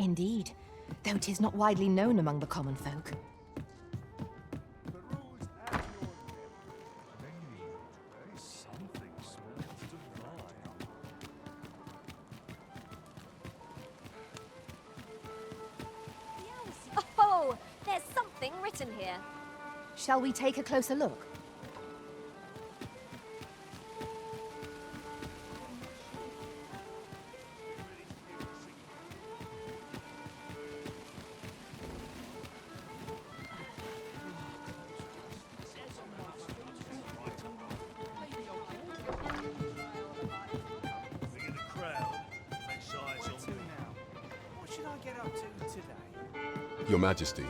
Indeed, though 'tis not widely known among the common folk. The rules at your something smells divine. Oh, there's something written here. Shall we take a closer look? Your Majesty,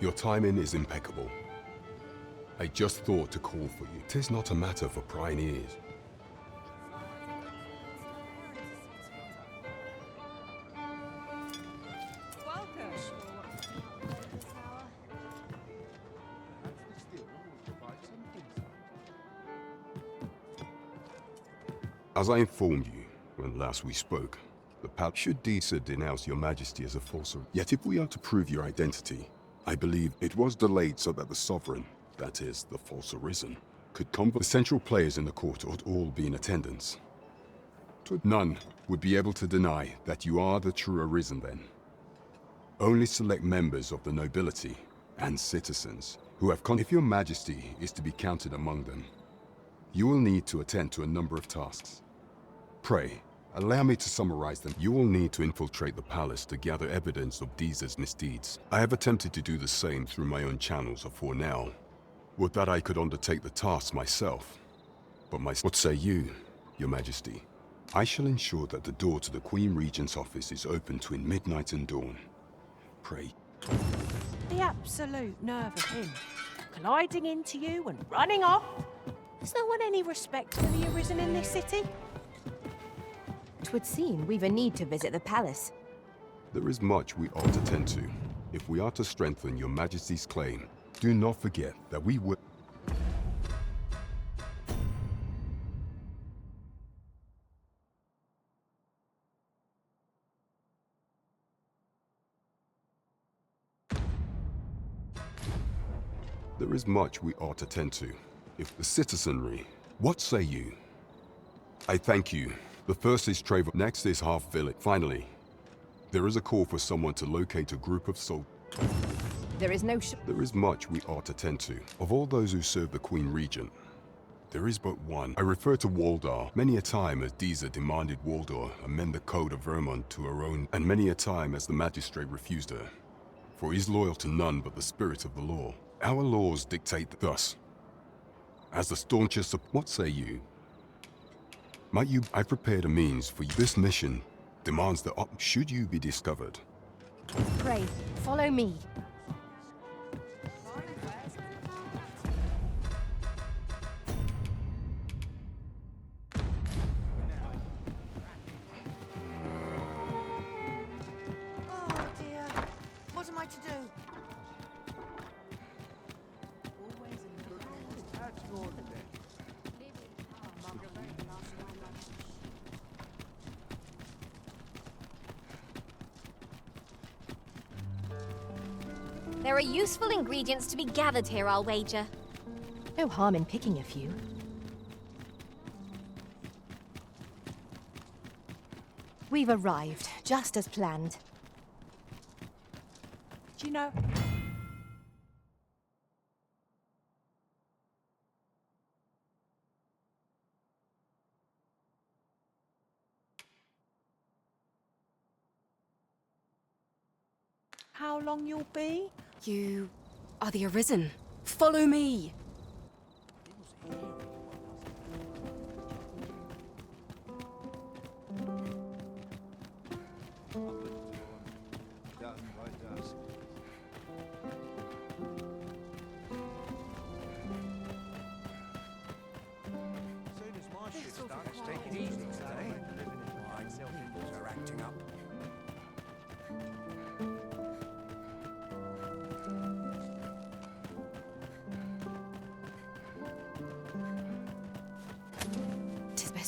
your timing is impeccable. I just thought to call for you. 'Tis not a matter for prying ears. As I informed you when last we spoke, the palace should denounce your Majesty as a falsehood. Yet if we are to prove your identity, I believe it was delayed so that the sovereign, that is, the false arisen, could convoke the central players in the court would all be in attendance. None would be able to deny that you are the true arisen then. Only select members of the nobility and citizens who have if your Majesty is to be counted among them, you will need to attend to a number of tasks. Pray, allow me to summarize them. You will need to infiltrate the palace to gather evidence of Deezer's misdeeds. I have attempted to do the same through my own channels for now. Would that I could undertake the task myself. But what say you, your Majesty? I shall ensure that the door to the Queen Regent's office is open between midnight and dawn. Pray. The absolute nerve of him, colliding into you and running off. Has no one any respect for the arisen in this city? 'Twould seem we've a need to visit the palace. There is much we ought to tend to. If we are to strengthen your Majesty's claim, do not forget that we will... There is much we ought to tend to. If the citizenry, what say you? I thank you. The first is Trevor, next is Half Village. Finally, there is a call for someone to locate a group of soldiers. There is no There is much we ought to tend to. Of all those who serve the Queen Regent, there is but one. I refer to Waldar. Many a time as Deezer demanded Waldar amend the Code of Vermont to her own, and many a time as the magistrate refused her. For he is loyal to none but the spirit of the law. Our laws dictate thus. As the staunchest of... What say you? Might you... I prepared a means for you. This mission demands that should you be discovered. Pray, follow me. Oh dear, what am I to do? There are useful ingredients to be gathered here, I'll wager. No harm in picking a few. We've arrived, just as planned. Do you know? How long you'll be? You are the Arisen. Follow me!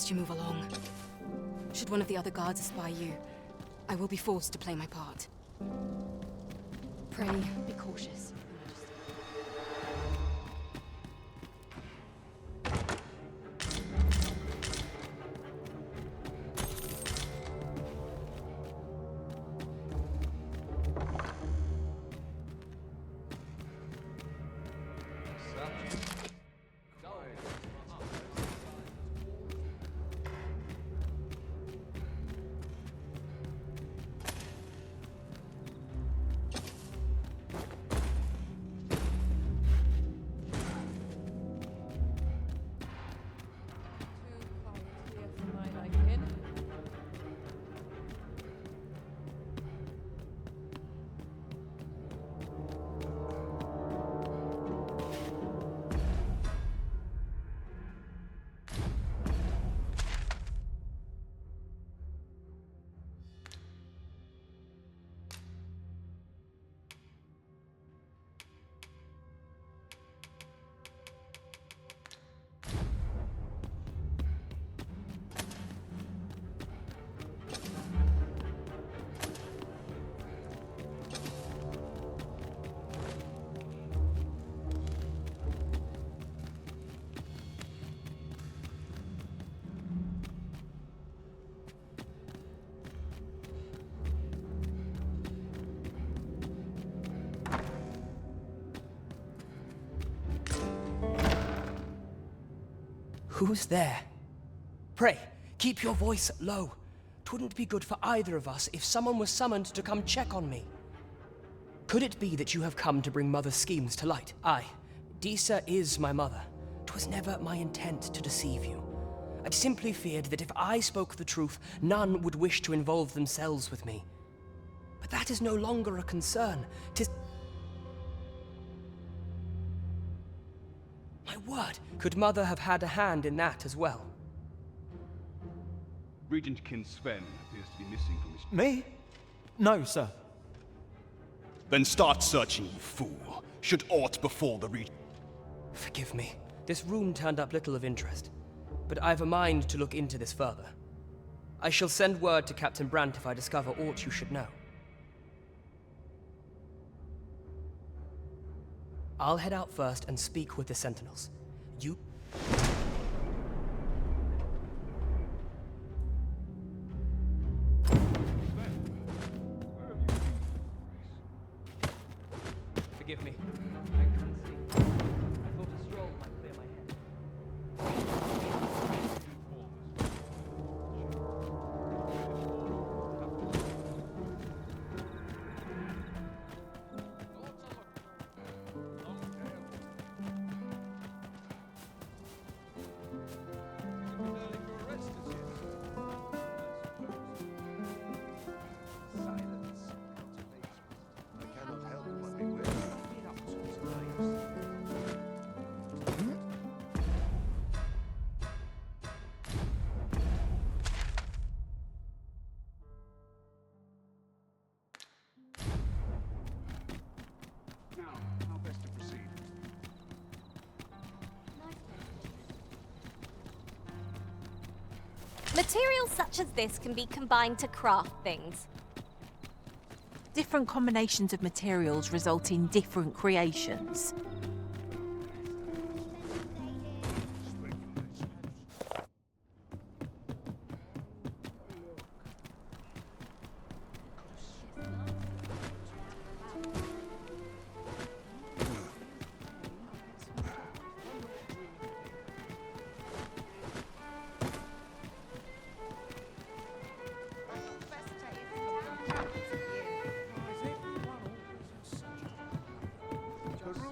You move along. Should one of the other guards espy you, I will be forced to play my part. Pray, be cautious. Who's there? Pray, keep your voice low. 'Twouldn't be good for either of us if someone was summoned to come check on me. Could it be that you have come to bring Mother's schemes to light? Aye, Disa is my mother. 'Twas never my intent to deceive you. I'd simply feared that if I spoke the truth, none would wish to involve themselves with me. But that is no longer a concern. 'Tis... My word, could Mother have had a hand in that as well? Regent King Sven appears to be missing from his... Me? No, sir. Then start searching, you fool. Should aught befall the Regent... Forgive me. This room turned up little of interest. But I've a mind to look into this further. I shall send word to Captain Brandt if I discover aught you should know. I'll head out first and speak with the Sentinels. You... Forgive me. I couldn't see. I thought a stroll might clear my head. How best to proceed? Materials such as this can be combined to craft things. Different combinations of materials result in different creations.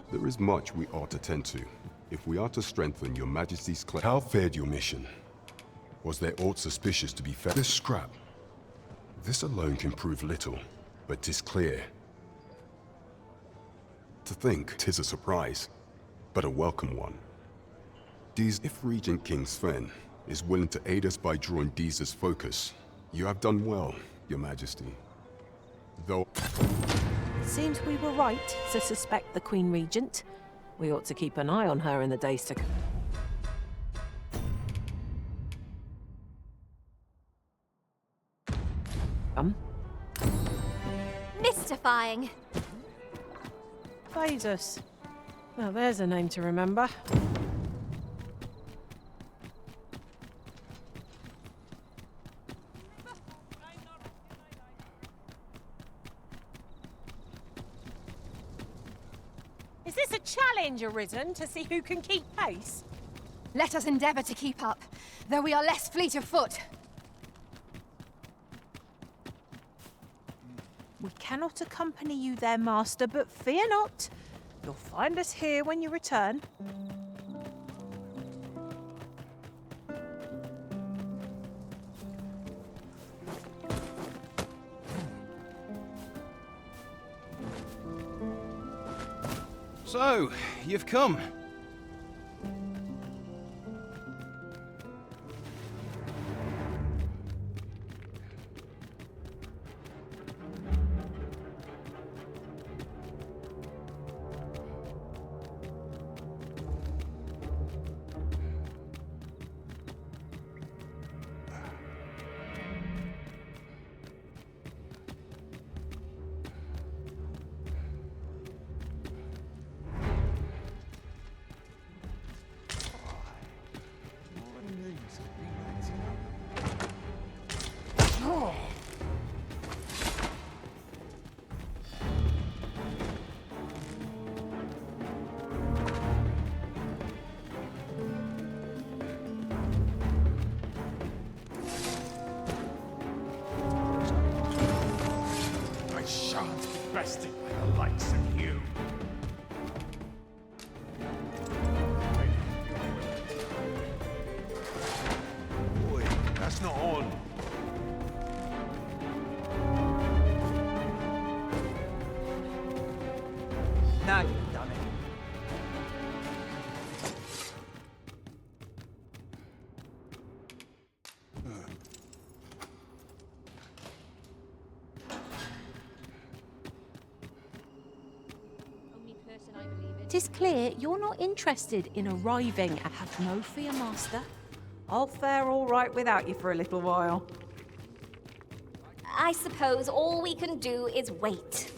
There is much we ought to tend to, if we are to strengthen your Majesty's claim. How fared your mission? Was there aught suspicious to be found? This scrap. This alone can prove little, but 'tis clear. To think 'tis a surprise, but a welcome one. If Regent King Sven is willing to aid us by drawing Deeza's focus, you have done well, Your Majesty. Though... Seems we were right to suspect the Queen Regent. We ought to keep an eye on her in the days to come. Mystifying. Phasus. Well, there's a name to remember. Is this a challenge arisen to see who can keep pace? Let us endeavor to keep up, though we are less fleet of foot. We cannot accompany you there, master, but fear not. You'll find us here when you return. So, you've come. I shan't be bested by the likes of you. Boy, that's not on. Now you've done it. Tis clear you're not interested in arriving. Have no fear, master. I'll fare all right without you for a little while. I suppose all we can do is wait.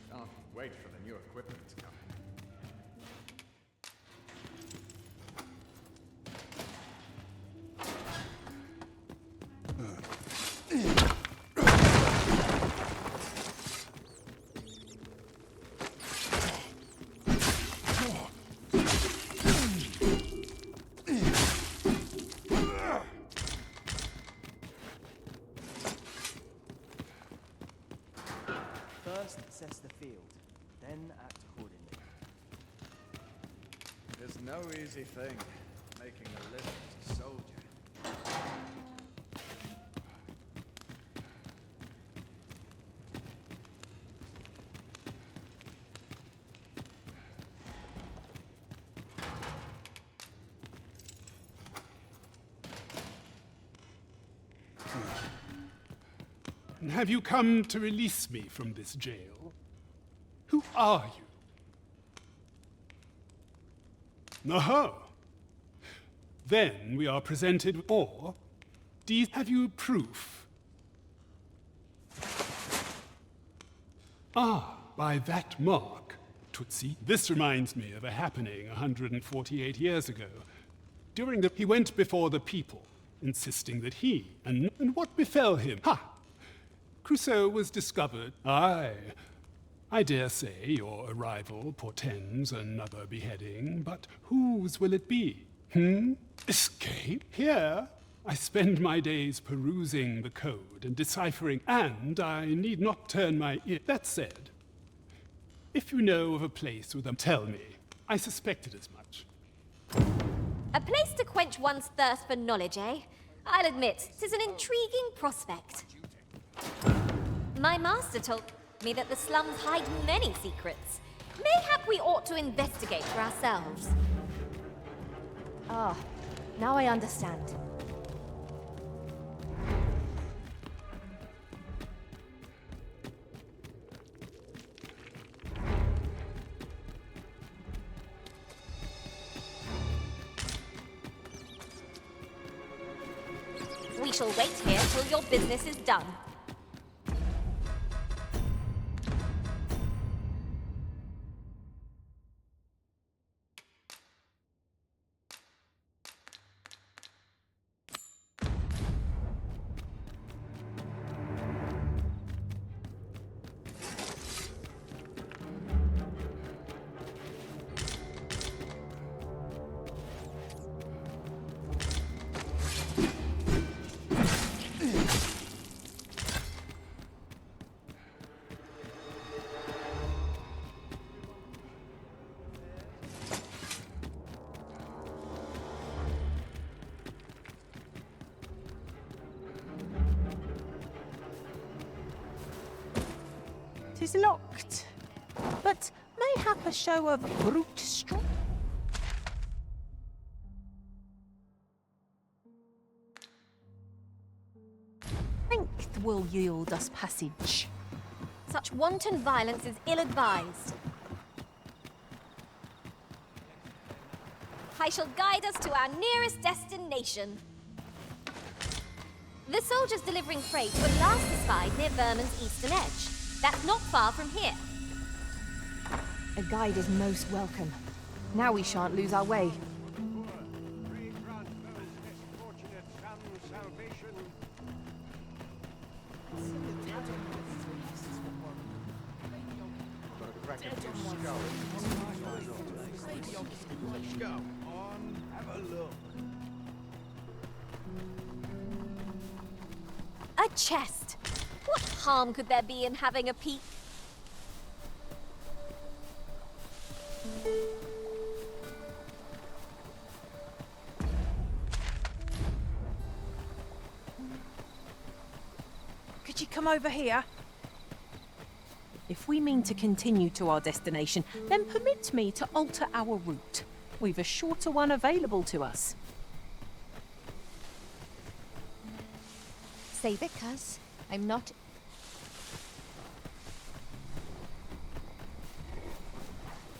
Can't wait for the new equipment to come in. First, assess the field, then act accordingly. There's no easy thing, making a living as a soldier. Have you come to release me from this jail? Who are you? Aha! Then we are presented, or have you proof? Ah, by that mark, Tutsi. This reminds me of a happening 148 years ago. During he went before the people, insisting that and what befell him? Ha! Crusoe was discovered. Aye. I dare say your arrival portends another beheading, but whose will it be? Escape? Here, I spend my days perusing the code and deciphering, and I need not turn my ear. That said, if you know of a place with them, tell me. I suspected as much. A place to quench one's thirst for knowledge, eh? I'll admit, 'tis an intriguing prospect. My master told me that the slums hide many secrets. Mayhap we ought to investigate for ourselves. Ah, now I understand. We shall wait here till your business is done. Tis locked, but mayhap a show of brute strength. Strength will yield us passage. Such wanton violence is ill-advised. I shall guide us to our nearest destination. The soldiers delivering freight were last espied near Vermin's eastern edge. That's not far from here. A guide is most welcome. Now we shan't lose our way. Let's go on, have a look. A chest. What harm could there be in having a peek? Could you come over here? If we mean to continue to our destination, then permit me to alter our route. We've a shorter one available to us. Save it, cuz. I'm not...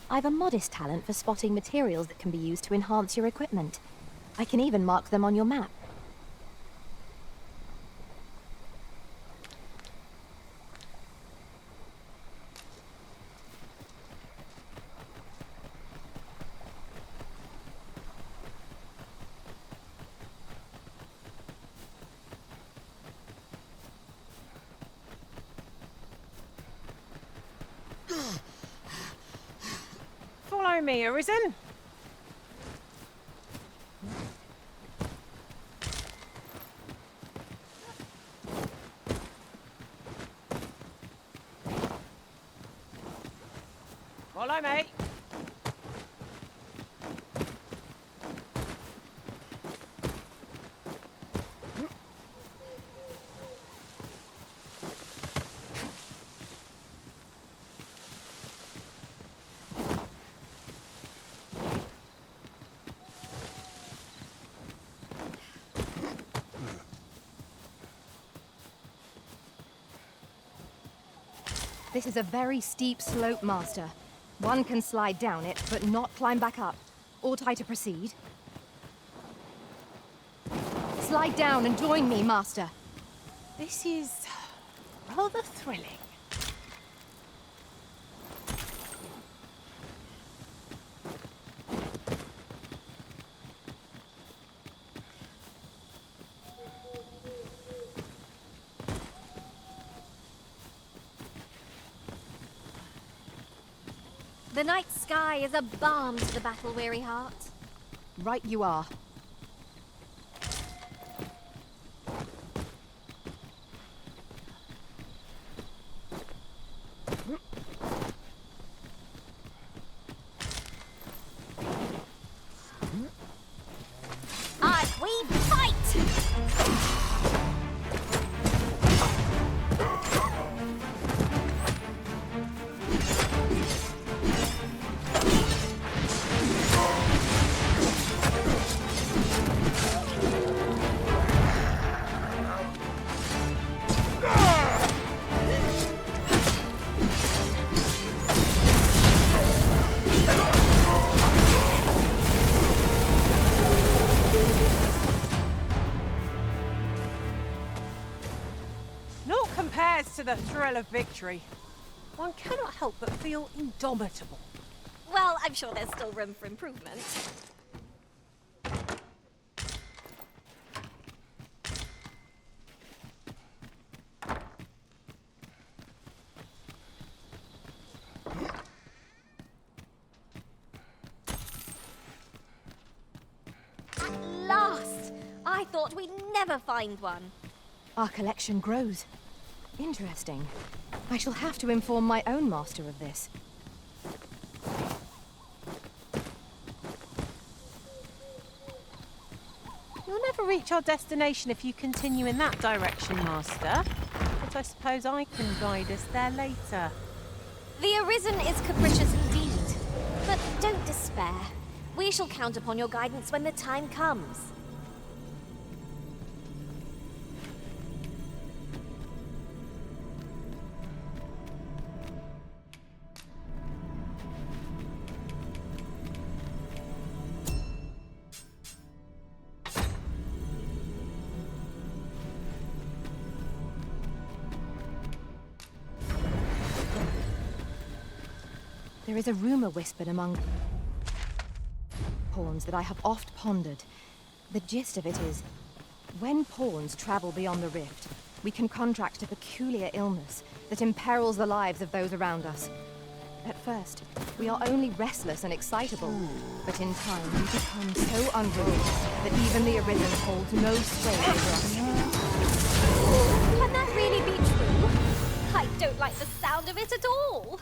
I've a modest talent for spotting materials that can be used to enhance your equipment. I can even mark them on your map. Follow me, Arisen. Follow me. This is a very steep slope, Master. One can slide down it, but not climb back up. Ought I to proceed? Slide down and join me, Master. This is rather thrilling. The night sky is a balm to the battle-weary heart. Right you are. As we fight! the thrill of victory. One cannot help but feel indomitable. Well, I'm sure there's still room for improvement. At last! I thought we'd never find one. Our collection grows. Interesting. I shall have to inform my own master of this. You'll never reach our destination if you continue in that direction, Master. But I suppose I can guide us there later. The Arisen is capricious indeed. But don't despair. We shall count upon your guidance when the time comes. There is a rumor whispered among pawns that I have oft pondered. The gist of it is, when pawns travel beyond the rift, we can contract a peculiar illness that imperils the lives of those around us. At first, we are only restless and excitable, but in time we become so unruly that even the Arisen holds no sway over us. Can that really be true? I don't like the sound of it at all.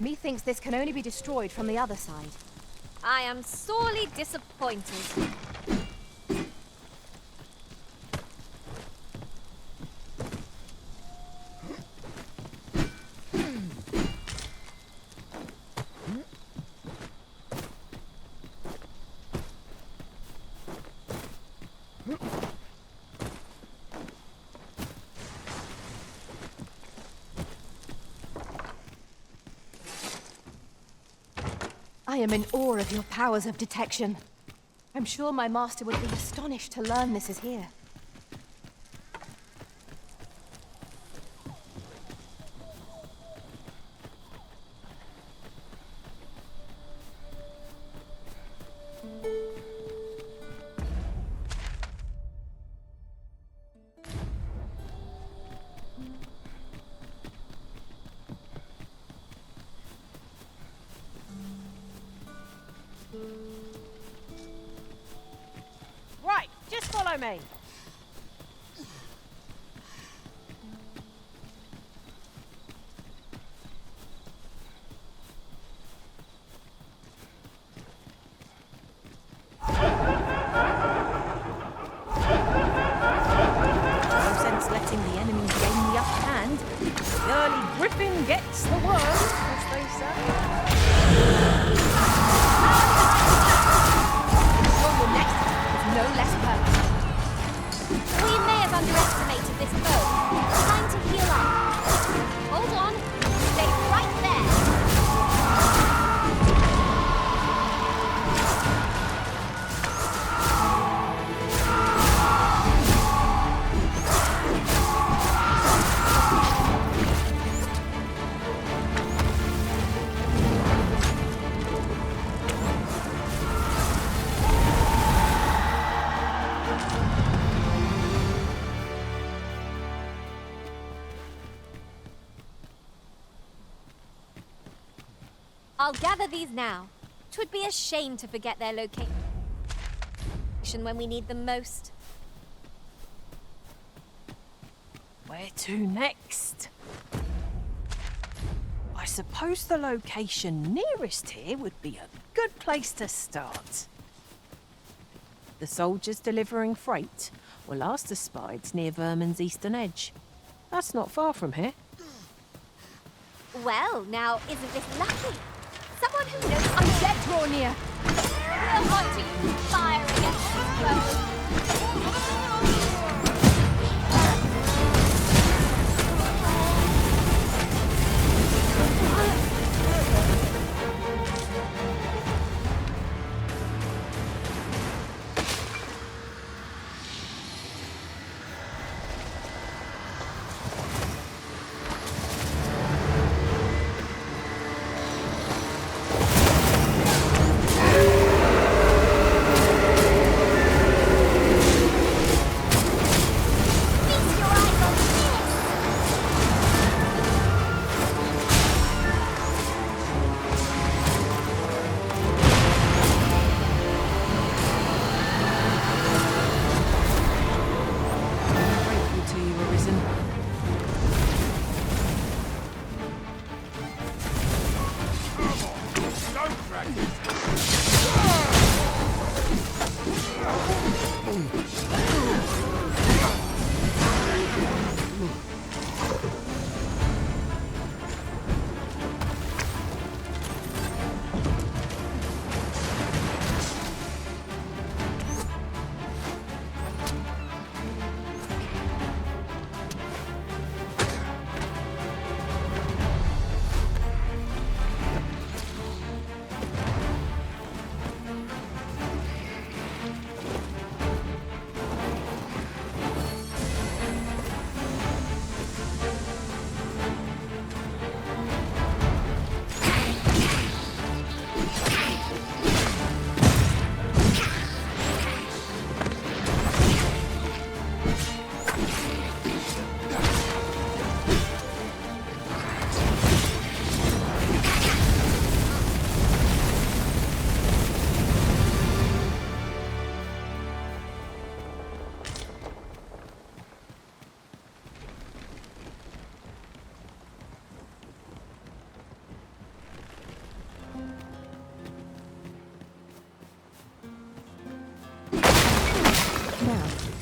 Methinks this can only be destroyed from the other side. I am sorely disappointed. I am in awe of your powers of detection. I'm sure my master would be astonished to learn this is here. Right, just follow me. No sense letting the enemy gain the upper hand. The early griffin gets the worm, as they say. Sure, your next attack is no less perfect. We may have underestimated this foe. Time to heal up. Hold on. Stay right there. I'll gather these now. 'Twould be a shame to forget their location when we need them most. Where to next? I suppose the location nearest here would be a good place to start. The soldiers delivering freight were last espied near Vermin's eastern edge. That's not far from here. Well, now, isn't this lucky? Someone who knows Undead draw near! we'll want to use fire against this foe.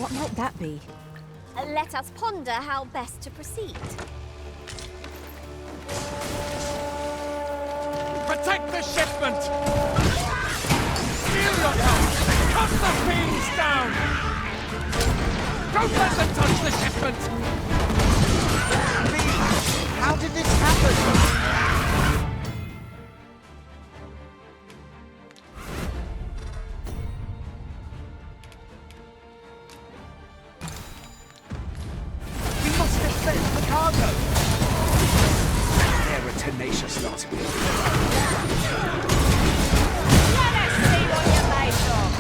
What might that be? Let us ponder how best to proceed. Protect the shipment! Steal your guns! Cut the fiends down! Don't let them touch the shipment! How did this happen? We must defend the cargo! They're a tenacious lot. Let us see what you're made of.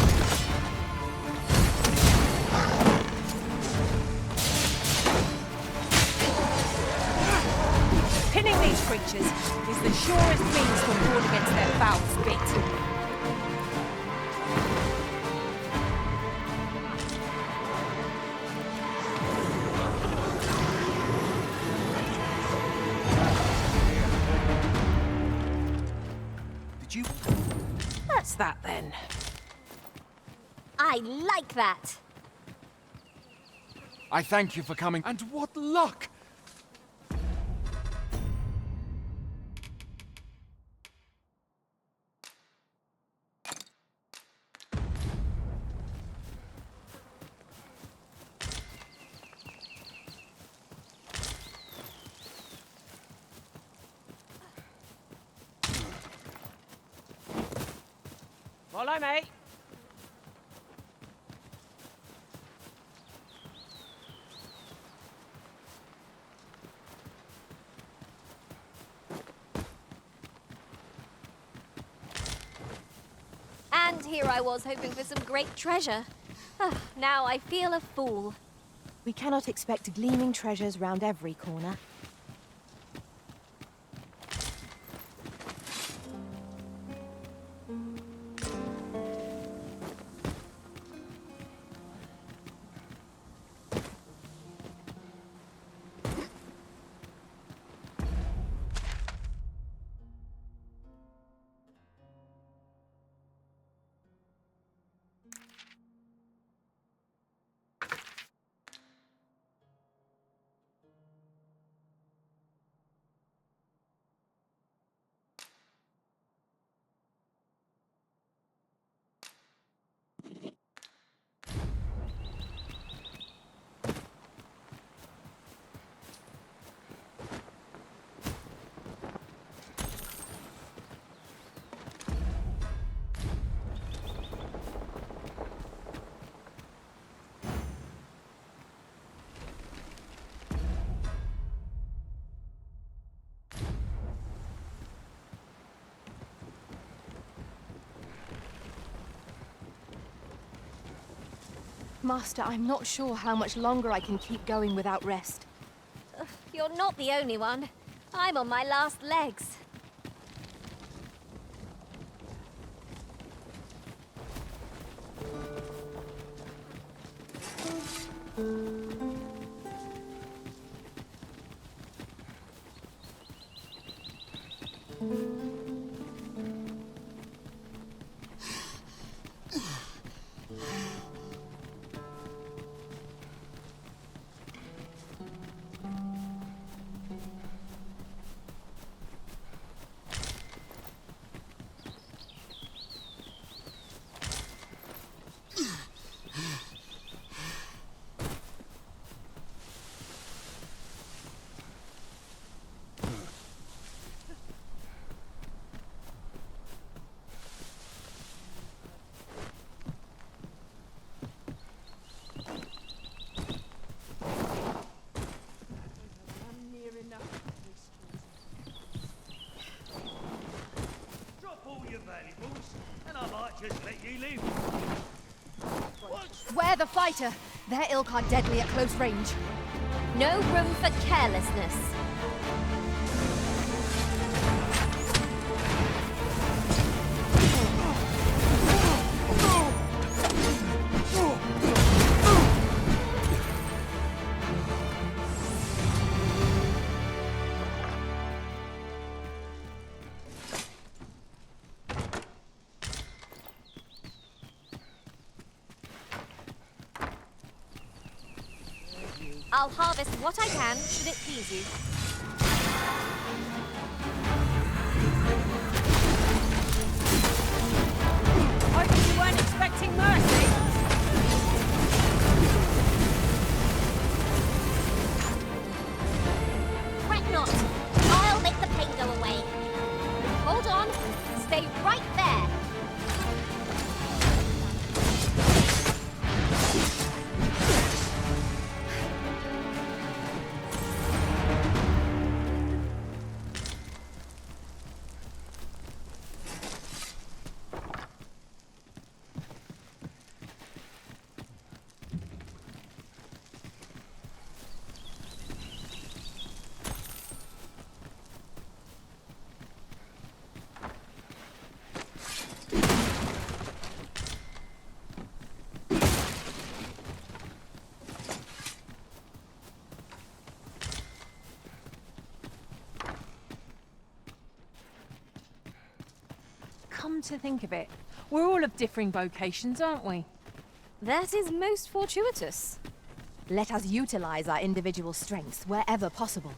Pinning these creatures is the surest means to ward against their foul spit. Did you... That's that then. I like that. I thank you for coming. And what luck! Follow me. And here I was hoping for some great treasure. Now I feel a fool. We cannot expect gleaming treasures round every corner. Master, I'm not sure how much longer I can keep going without rest. You're not the only one. I'm on my last legs. Where the fighter? Their ilk are deadly at close range. No room for carelessness. I'll harvest what I can, should it please you. I bet you weren't expecting mercy. Fret not. I'll make the pain go away. Hold on. Stay right there. Come to think of it, we're all of differing vocations, aren't we? That is most fortuitous. Let us utilize our individual strengths wherever possible.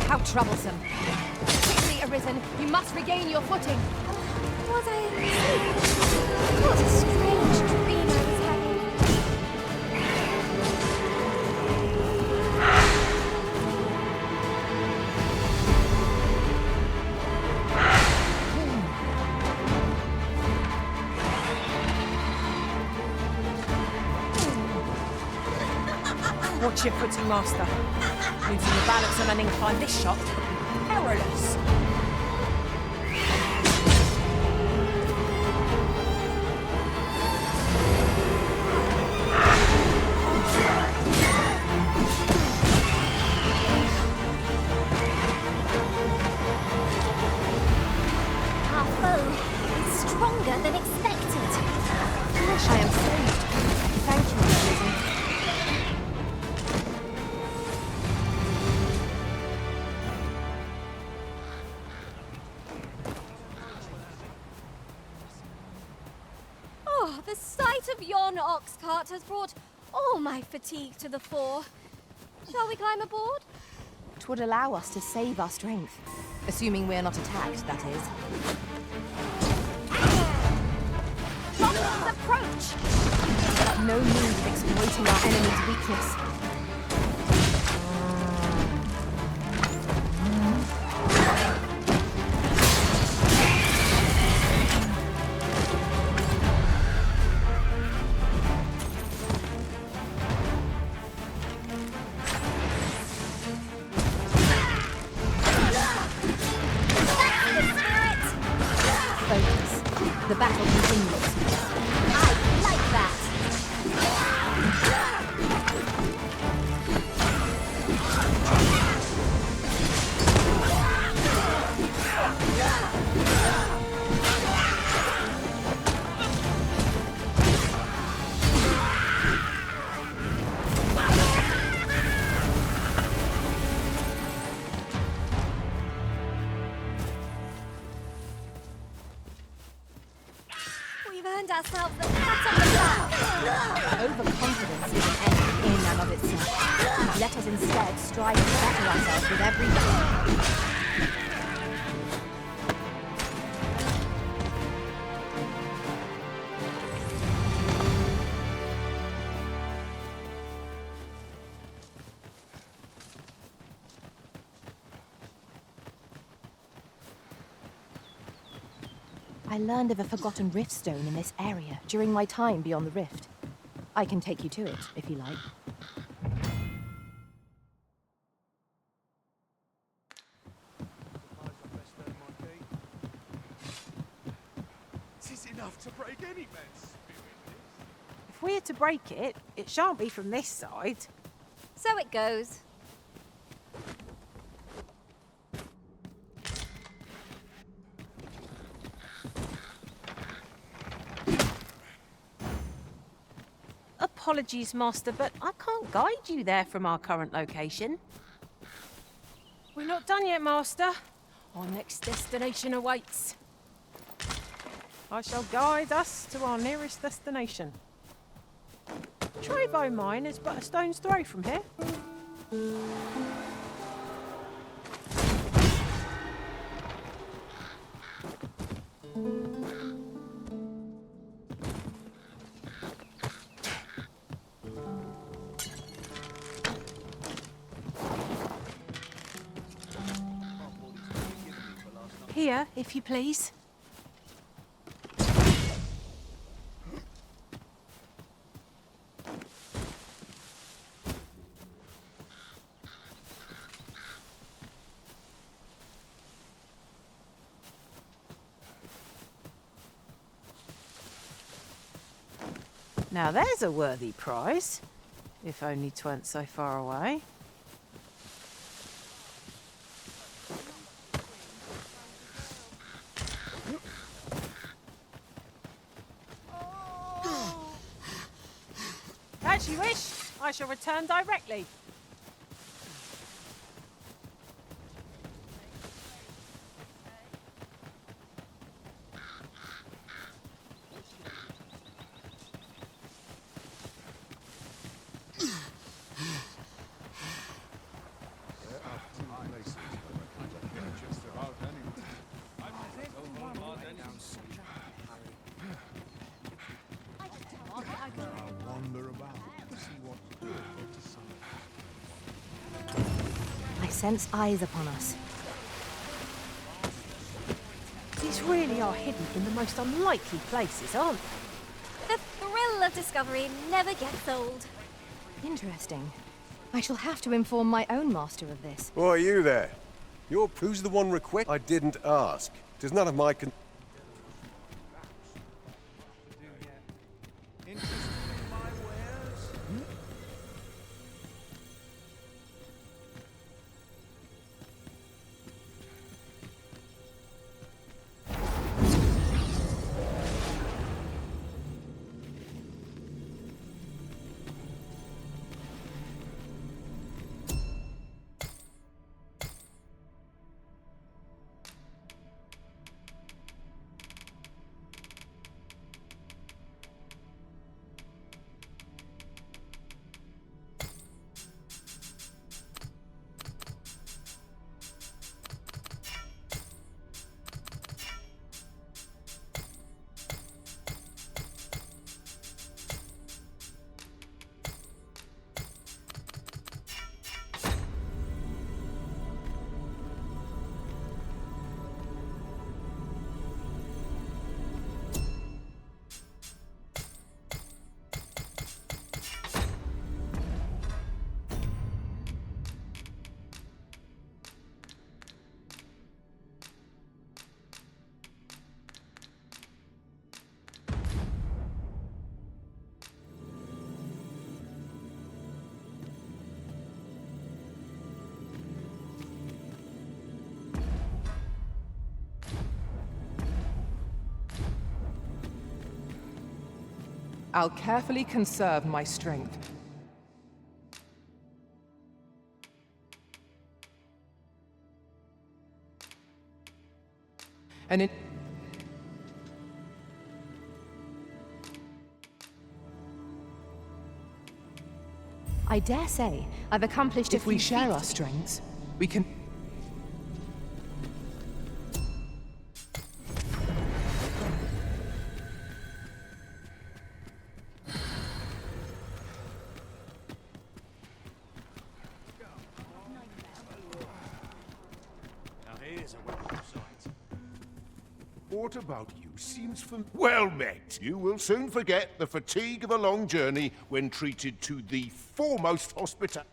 How troublesome. Quickly, Arisen, you must regain your footing. Was I asleep? What a strange dream I was having. Watch your footing, Master. Losing the balance on an incline this shot. Perilous. Our foe is stronger than expected. Gosh, I am saved. Thank you, Arisen. Oh, the sight of yon ox cart has brought all my fatigue to the fore. Shall we climb aboard? 'Twould allow us to save our strength. Assuming we're not attacked, that is. Monsters approach! No need of exploiting our enemy's weakness. ourselves the pat on the back. Overconfidence is an end in and of itself. Let us instead strive to better ourselves with every day. I learned of a forgotten rift stone in this area during my time beyond the rift. I can take you to it, if you like. This is enough to break any man's spirit. If we're to break it, it shan't be from this side. So it goes. Apologies, Master, but I can't guide you there from our current location. We're not done yet, Master. Our next destination awaits. I shall guide us to our nearest destination. Trevo Mine is but a stone's throw from here. Here, if you please. Now there's a worthy prize, if only 'tweren't so far away. As you wish, I shall return directly. I sense eyes upon us. These really are hidden in the most unlikely places, aren't they? The thrill of discovery never gets old. Interesting. I shall have to inform my own master of this. Why are you there? Who's the one request? I didn't ask. 'Tis none of my I'll carefully conserve my strength. And it... I dare say I've accomplished a If we few share our feats. strengths, we can... Now here's a welcome sight. What about you seems well met. You will soon forget the fatigue of a long journey when treated to the foremost hospitality.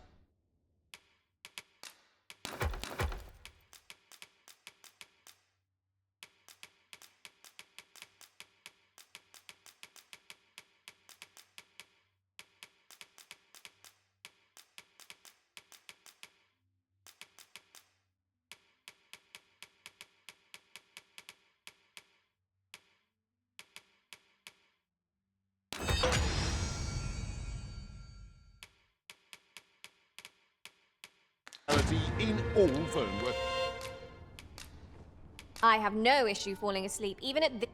In all Fernworth. I have no issue falling asleep, even at this.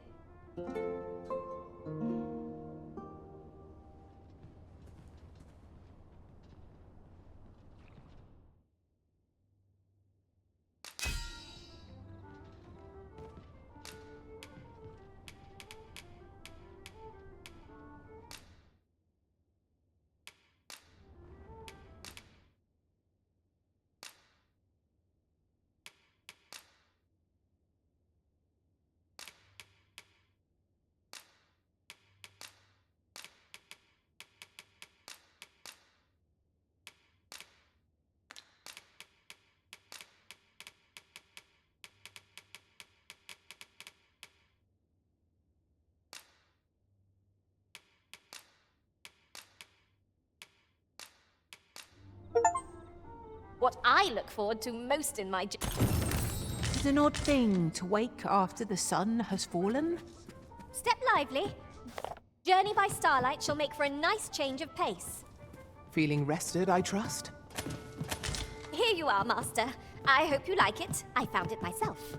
What I look forward to most in my It's an odd thing to wake after the sun has fallen. Step lively. Journey by starlight shall make for a nice change of pace. Feeling rested, I trust? Here you are, Master. I hope you like it. I found it myself.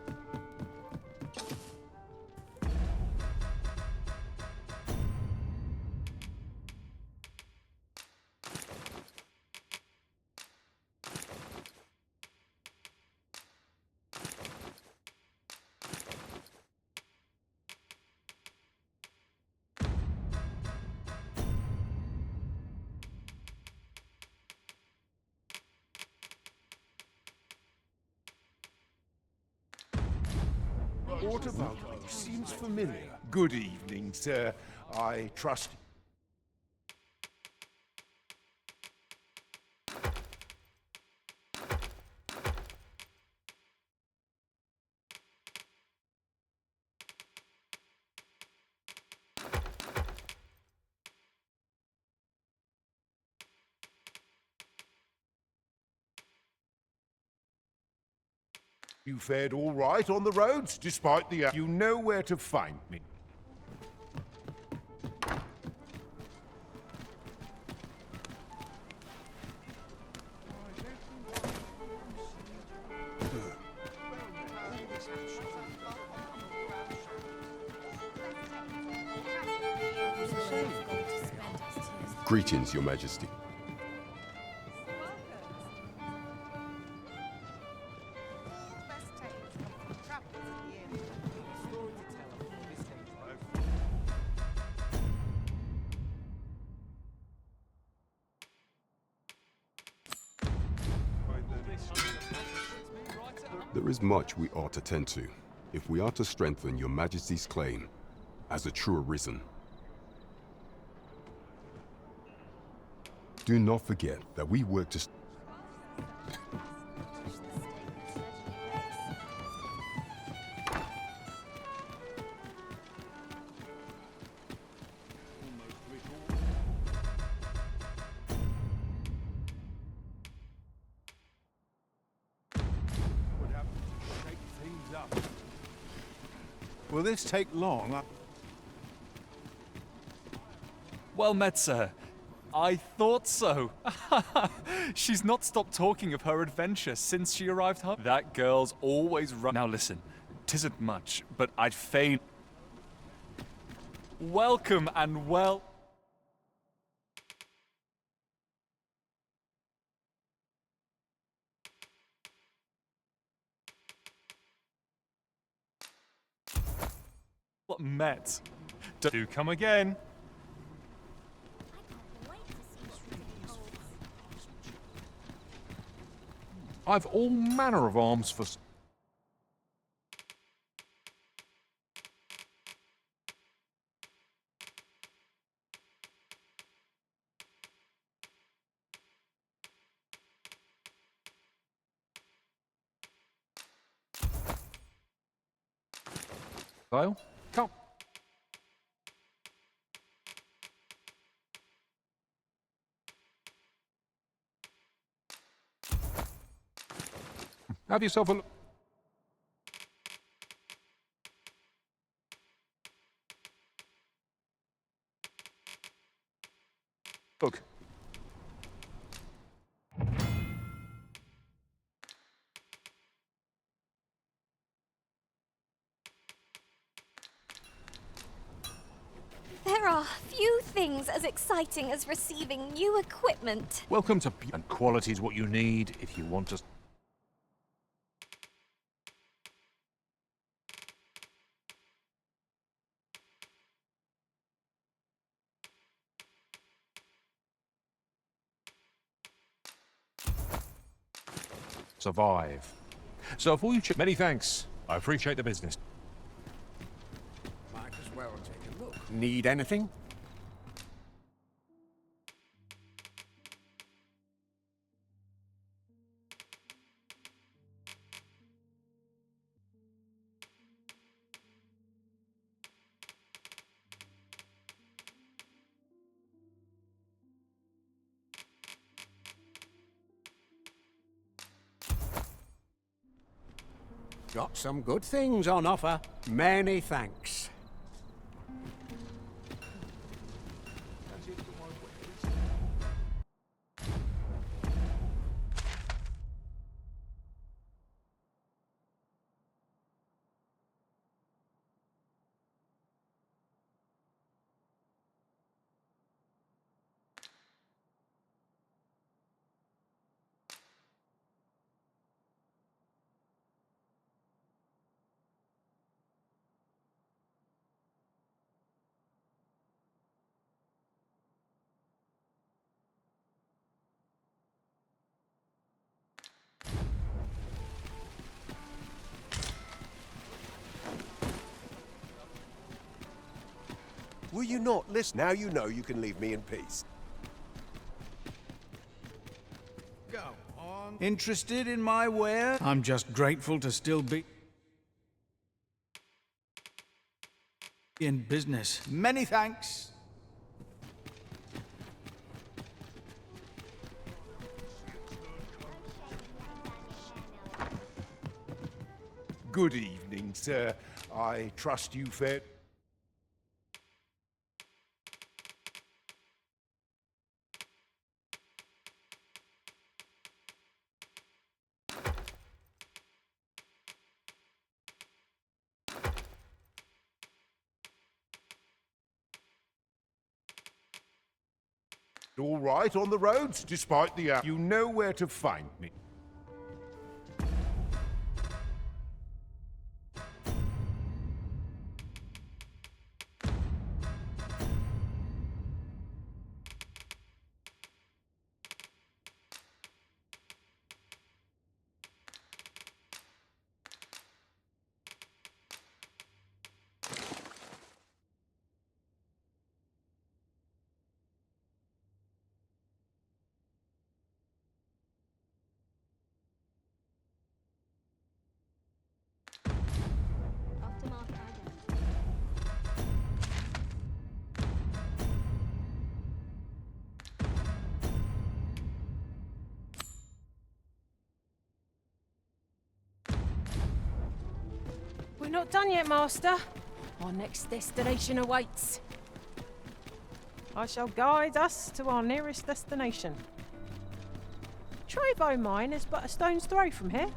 What about you seems familiar. Good evening, sir. I trust... You fared all right on the roads, despite the... You know where to find me. Greetings, Your Majesty. There is much we ought to tend to, if we are to strengthen Your Majesty's claim as a true arisen. Do not forget that we work to... Will this take long? Well met, sir. I thought so. She's not stopped talking of her adventure since she arrived home. That girl's always run. Now listen, 'tisn't much, but I'd fain... Welcome and well... What met? Do come again. I've all manner of arms for... Kyle, come. Have yourself a look. Look. There are few things as exciting as receiving new equipment. Welcome to... And quality is what you need if you want to... survive. So for you, many thanks. I appreciate the business. Might as well take a look. Need anything? Got some good things on offer. Many thanks. Will you not listen? Now you know you can leave me in peace. Go on. Interested in my ware? I'm just grateful to still be in business. Many thanks. Good evening, sir. I trust you fared... all right on the roads, despite the... You know where to find me. We're not done yet, Master. Our next destination awaits. I shall guide us to our nearest destination. Trevo Mine is but a stone's throw from here.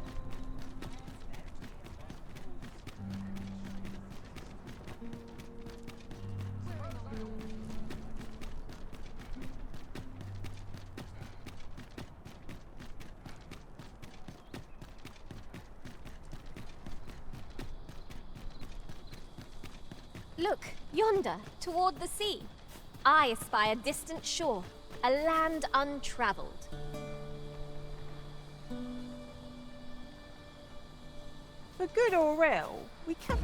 Look, yonder, toward the sea. I espy a distant shore, a land untravelled. For good or ill, we can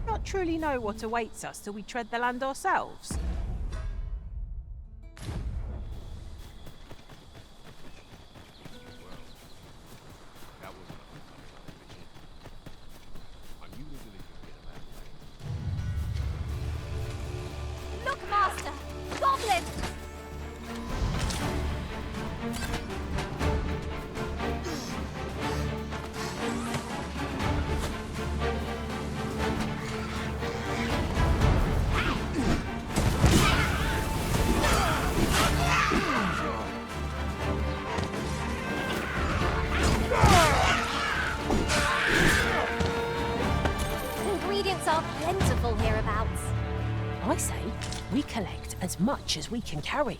not truly know what awaits us till we tread the land ourselves. Look, Master! Goblins! Ingredients are plentiful hereabouts. I say, we collect as much as we can carry.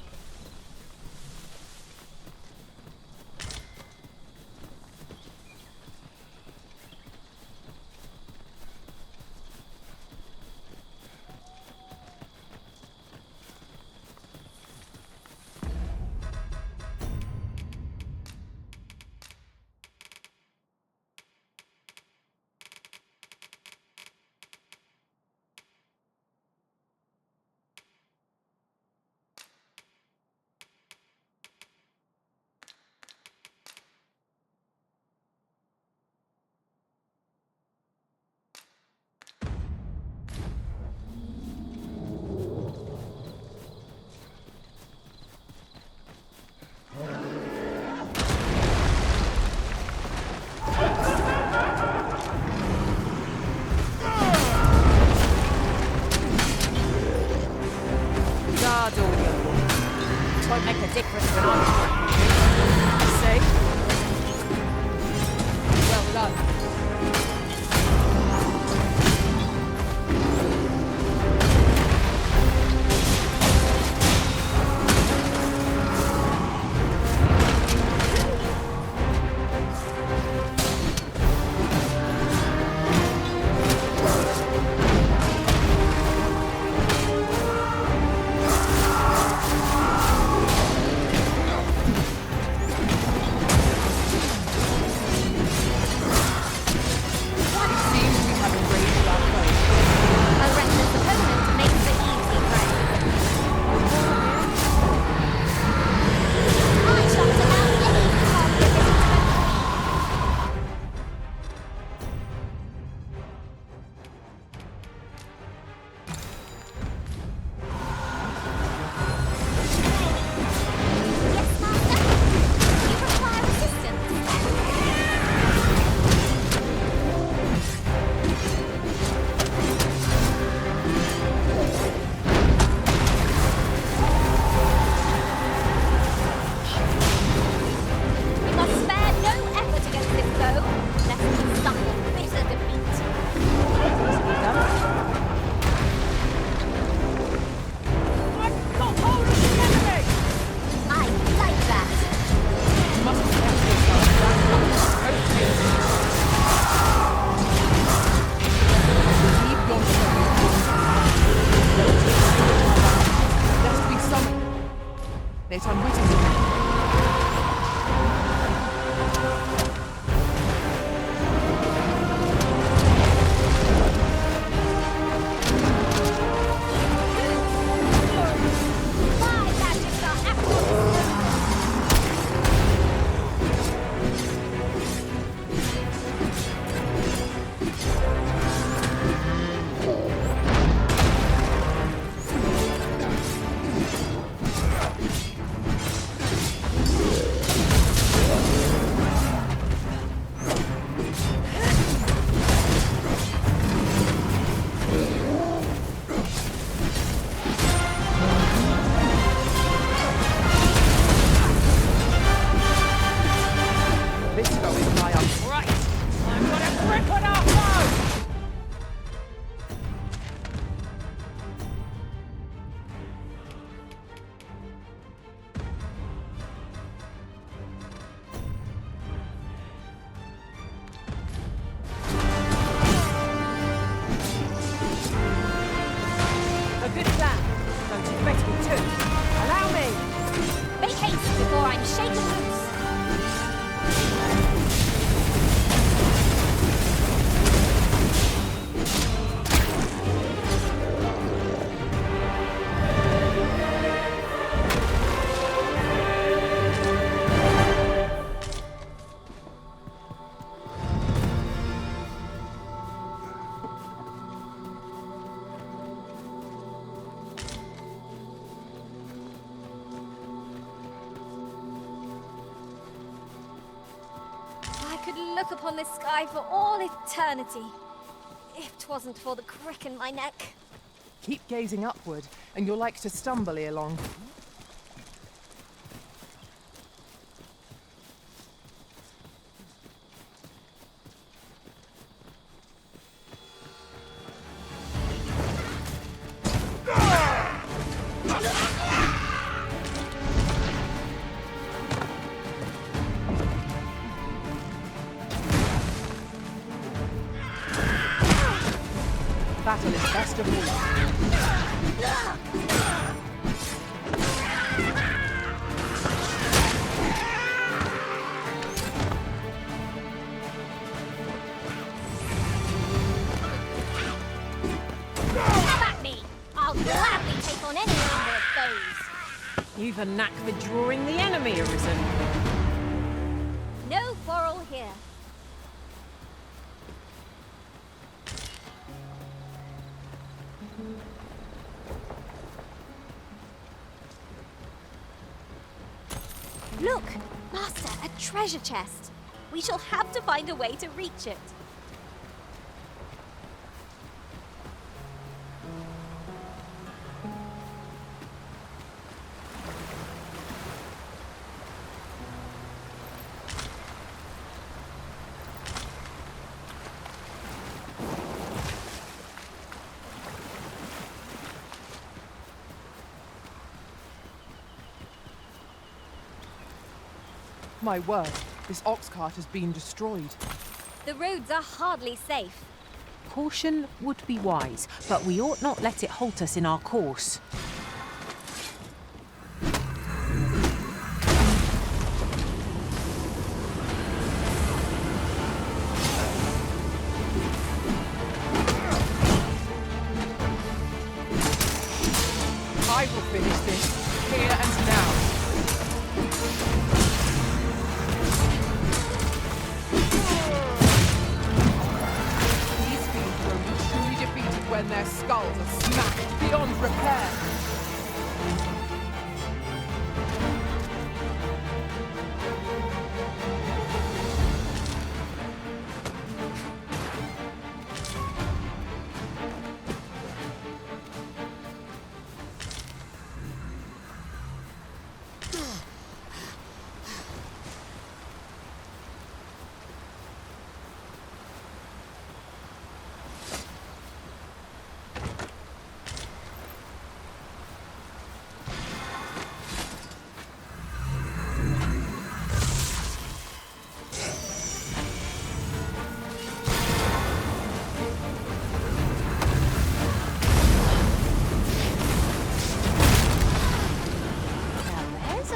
Guard all you. It won't make a difference when I'm see? Well done. A reckless opponent makes it easy prey. I shot about any target this Yes, Master? You require assistance. We must spare no effort against this foe, lest we suffer bitter defeat. I've got hold of the enemy! I like that. Must be careful, leave your Lest we summon. Let unwittingly. My magics are absolute. could look upon this sky for all eternity. If 'twasn't for the crick in my neck. Keep gazing upward, and you're like to stumble ere long. Battle is best of all. Have at me! I'll gladly take on any number of foes. You've a knack for drawing the enemy, Arisen. No quarrel here. Look, Master, a treasure chest. We shall have to find a way to reach it. My word, this ox cart has been destroyed. The roads are hardly safe. Caution would be wise, but we ought not let it halt us in our course. I will finish this, here and now. These fiends will be truly defeated when their skulls are smashed beyond repair.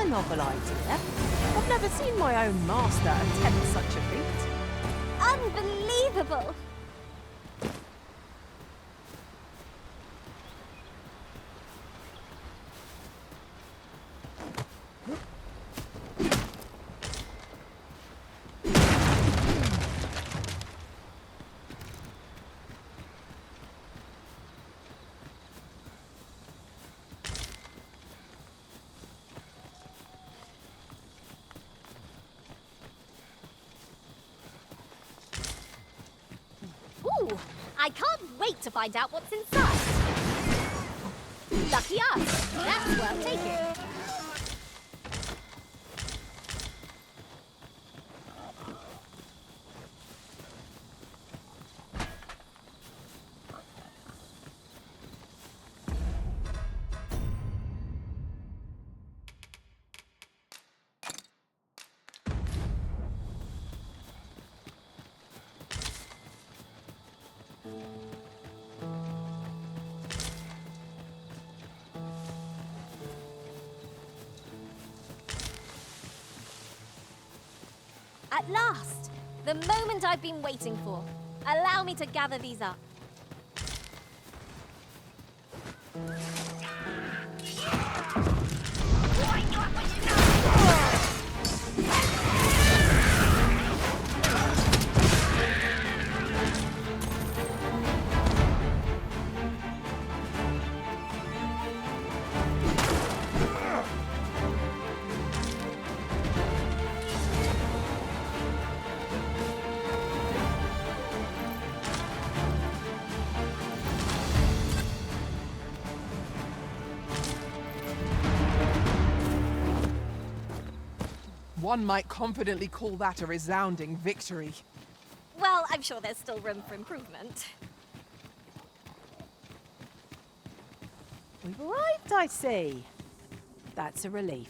Novel idea. I've never seen my own master attempt such a feat. Unbelievable! Ooh, I can't wait to find out what's inside. Lucky us. That's worth taking. At last! The moment I've been waiting for. Allow me to gather these up. One might confidently call that a resounding victory. Well, I'm sure there's still room for improvement. We've arrived, I see. That's a relief.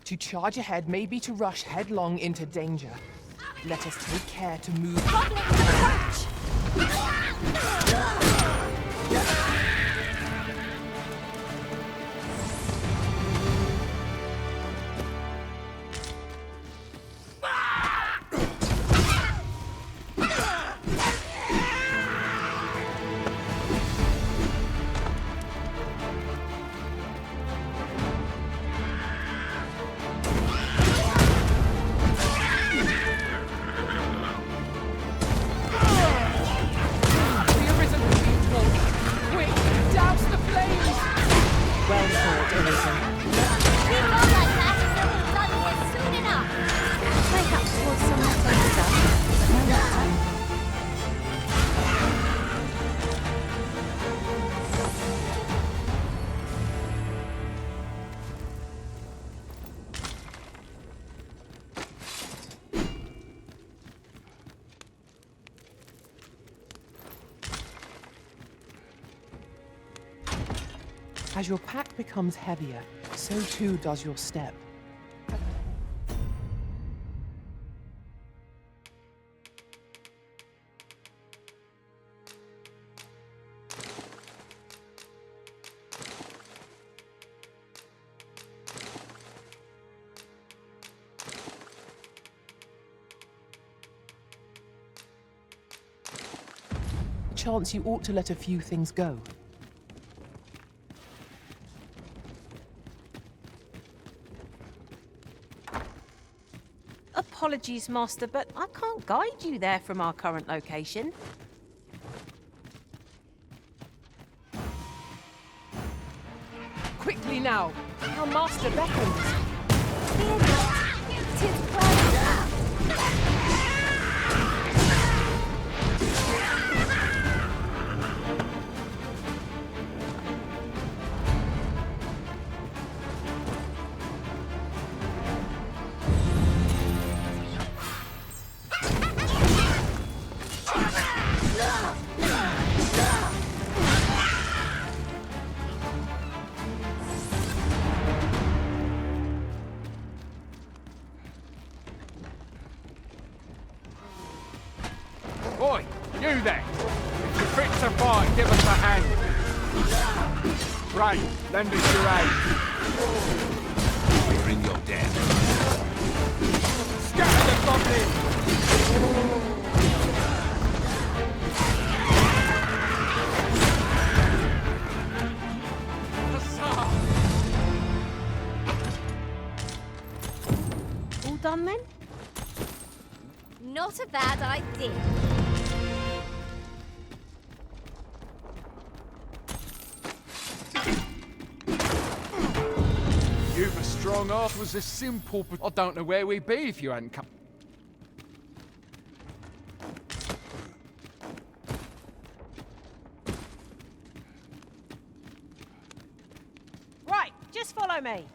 To charge ahead may be to rush headlong into danger. Let us take care to move. As your pack becomes heavier, so too does your step. Chance you ought to let a few things go. Apologies, Master, but I can't guide you there from our current location. Quickly now! Our Master beckons! Fear not! 'Tis well. Oi, you there! If you're fit to fight, give us a hand. Right, lend us your aid. We're in your debt. Scatter the goblins! All done then? Not a bad idea. You've a strong heart. Was a simple, but I don't know where we'd be if you hadn't come. Right, just follow me.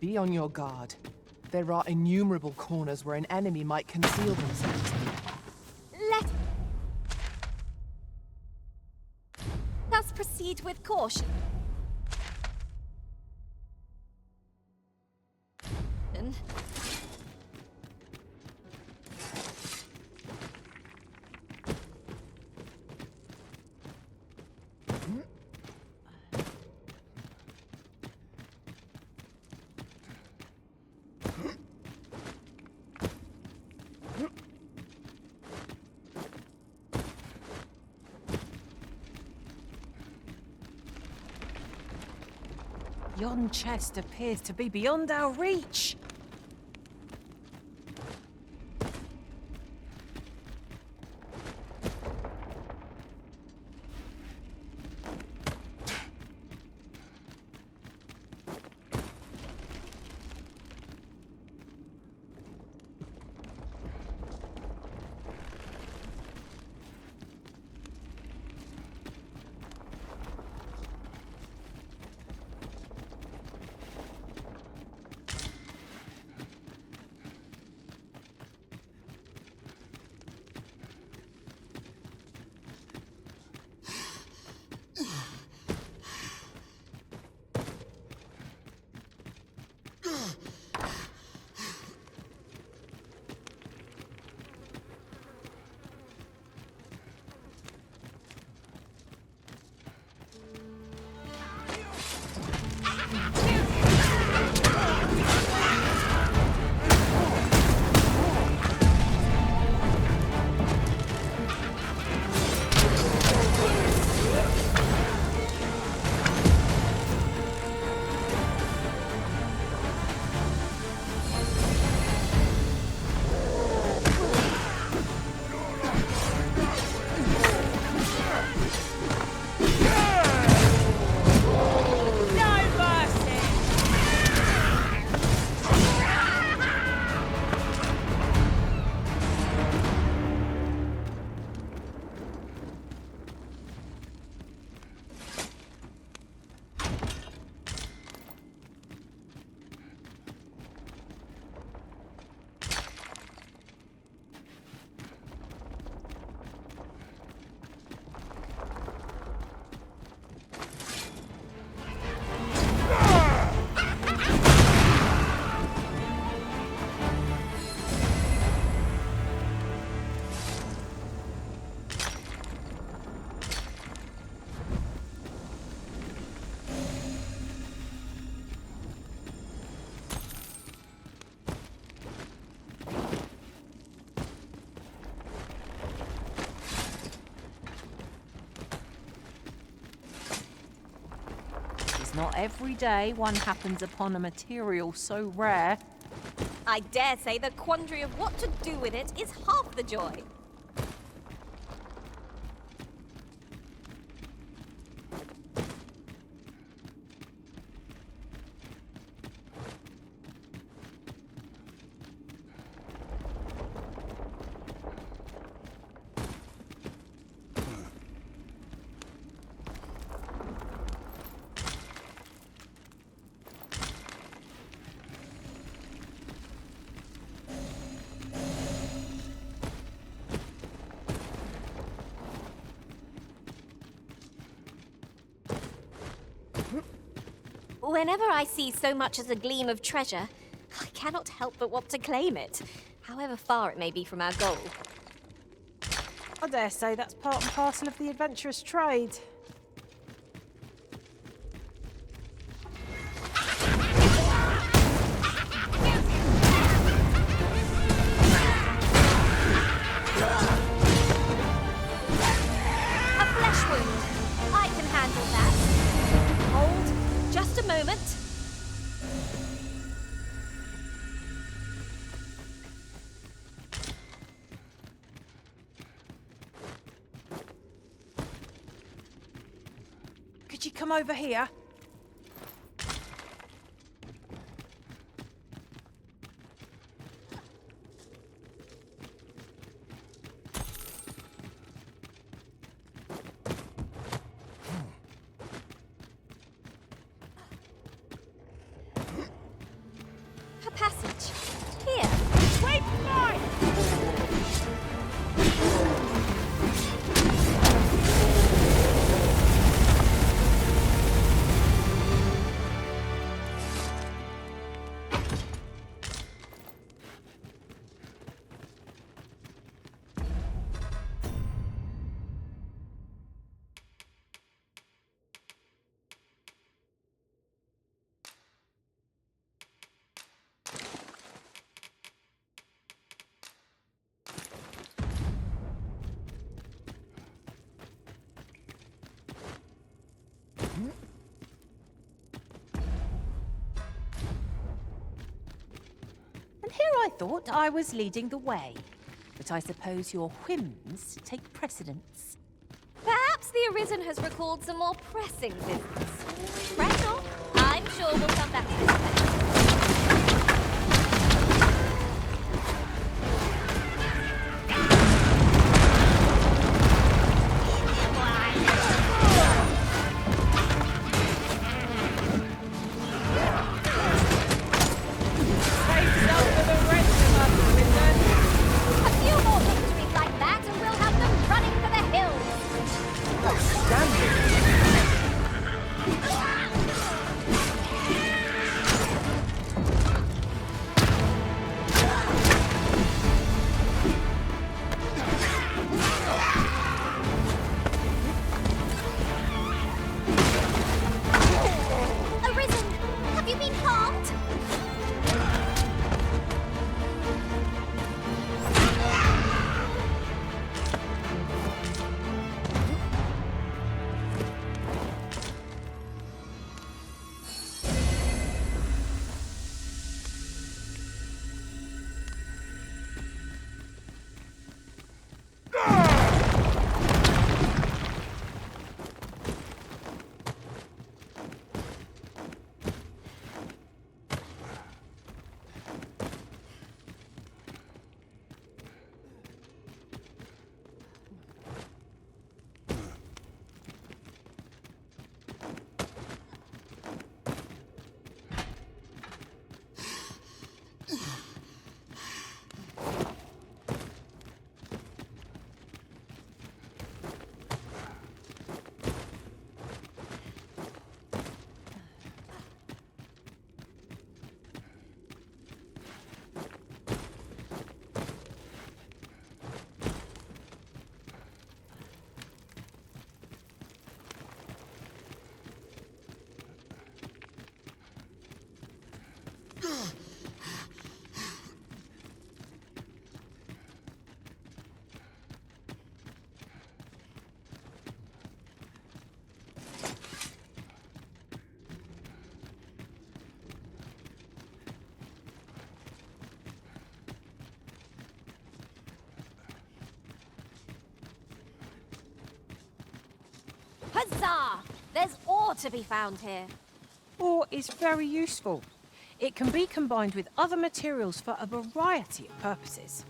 Be on your guard. There are innumerable corners where an enemy might conceal themselves. Let us proceed with caution. Yon chest appears to be beyond our reach. Not every day one happens upon a material so rare. I dare say the quandary of what to do with it is half the joy. Whenever I see so much as a gleam of treasure, I cannot help but want to claim it, however far it may be from our goal. I dare say that's part and parcel of the adventurous trade. A flesh wound. I can handle that. Hold. Just a moment. Could you come over here? And here I thought I was leading the way. But I suppose your whims take precedence. Perhaps the Arisen has recalled some more pressing business. Press on. I'm sure we'll come back to this place. A few more victories like that and we'll have them running for the hills. Arisen, have you been harmed? Huzzah! There's ore to be found here. Ore is very useful. It can be combined with other materials for a variety of purposes.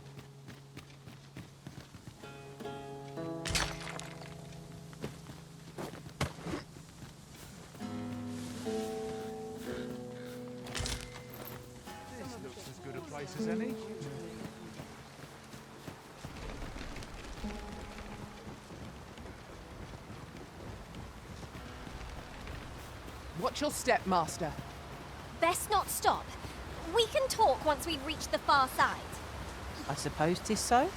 This looks as good a place as any. Watch your step, Master. Best not stop. We can talk once we've reached the far side. I suppose 'tis so.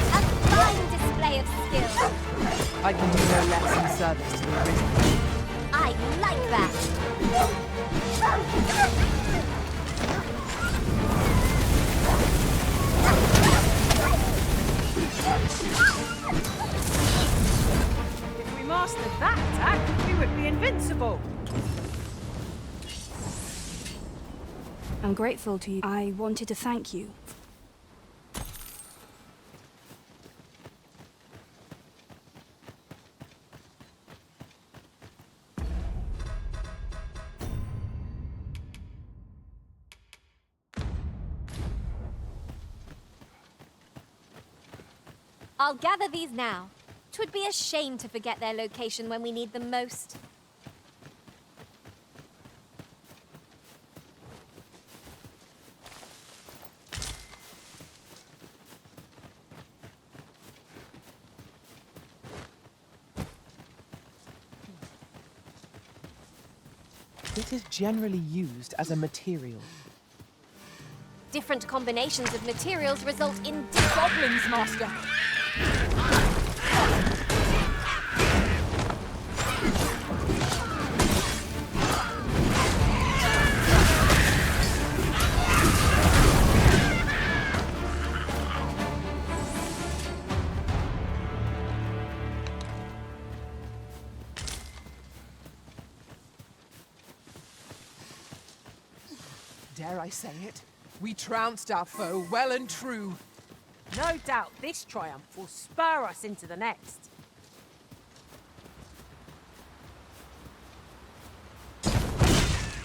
A fine display of skill. I can do no less in service to the Arisen. I like that. If we mastered that attack, we would be invincible. I'm grateful to you. I wanted to thank you. I'll gather these now. 'Twould be a shame to forget their location when we need them most. It is generally used as a material. Different combinations of materials result in Goblins, Master! dare I say it? We trounced our foe well and true. No doubt this triumph will spur us into the next.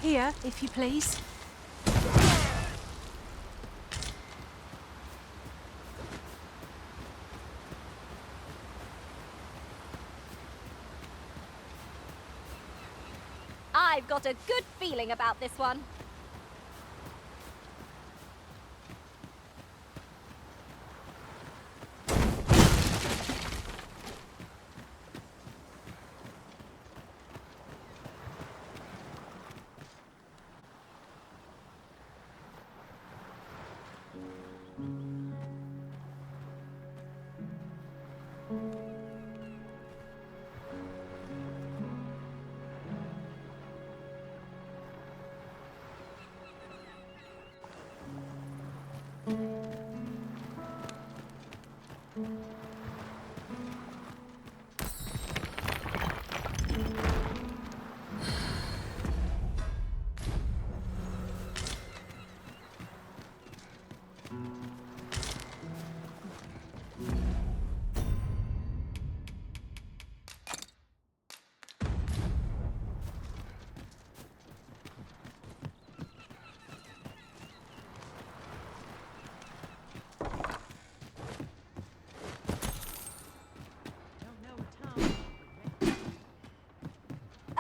Here, if you please. I've got a good feeling about this one.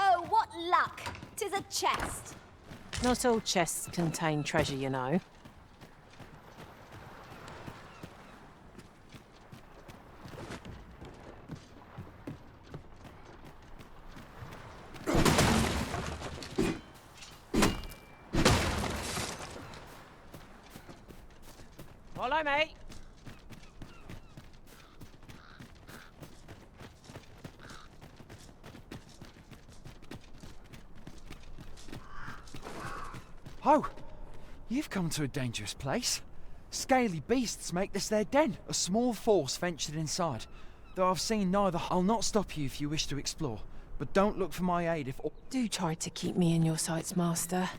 Oh, what luck! 'Tis a chest. Not all chests contain treasure, you know. Follow me. Oh, you've come to a dangerous place. Scaly beasts make this their den. A small force ventured inside. Though I've seen neither, I'll not stop you if you wish to explore. But don't look for my aid if... Do try to keep me in your sights, Master.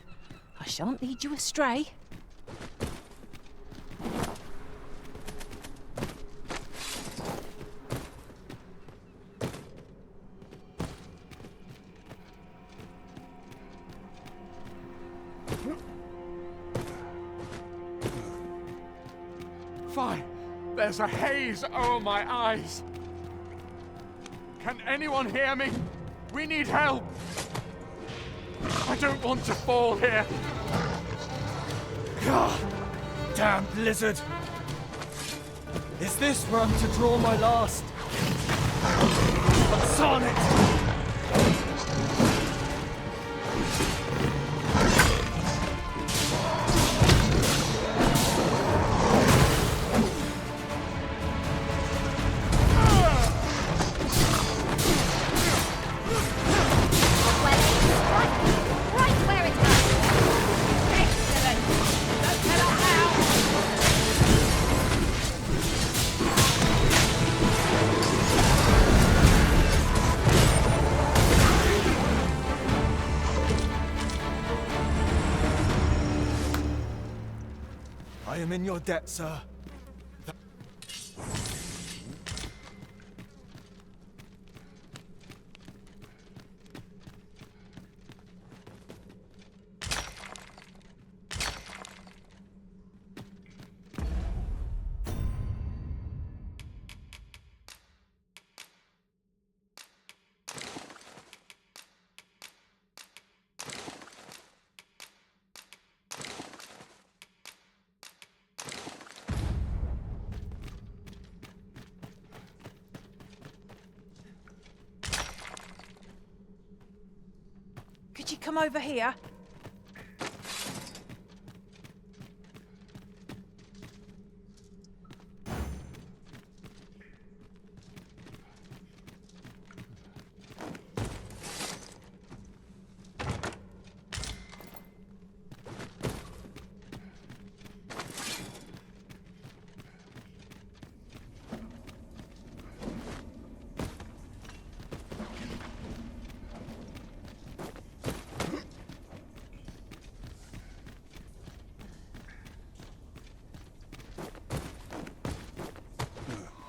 I shan't lead you astray. Fine. There's a haze over my eyes. Can anyone hear me? We need help. I don't want to fall here. God, damn blizzard. Is this where I'm to draw my last? What's on it? I am in your debt, sir. Could you come over here?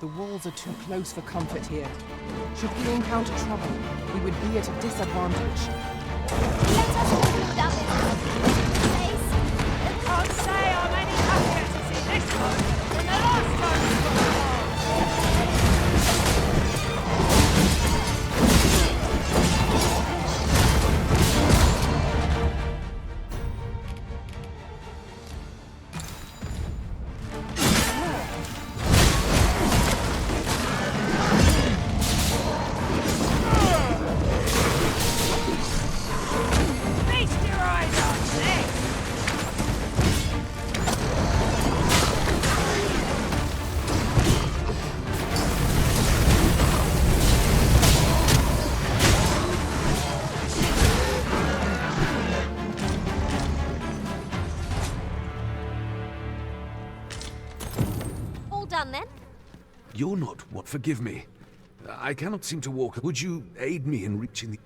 The walls are too close for comfort here. Should we encounter trouble, we would be at a disadvantage. Let us conclude our business. Place. Can't say I'm any happier to see this one than the last time we got along. Done then? You're not what? Forgive me. I cannot seem to walk. Would you aid me in reaching the...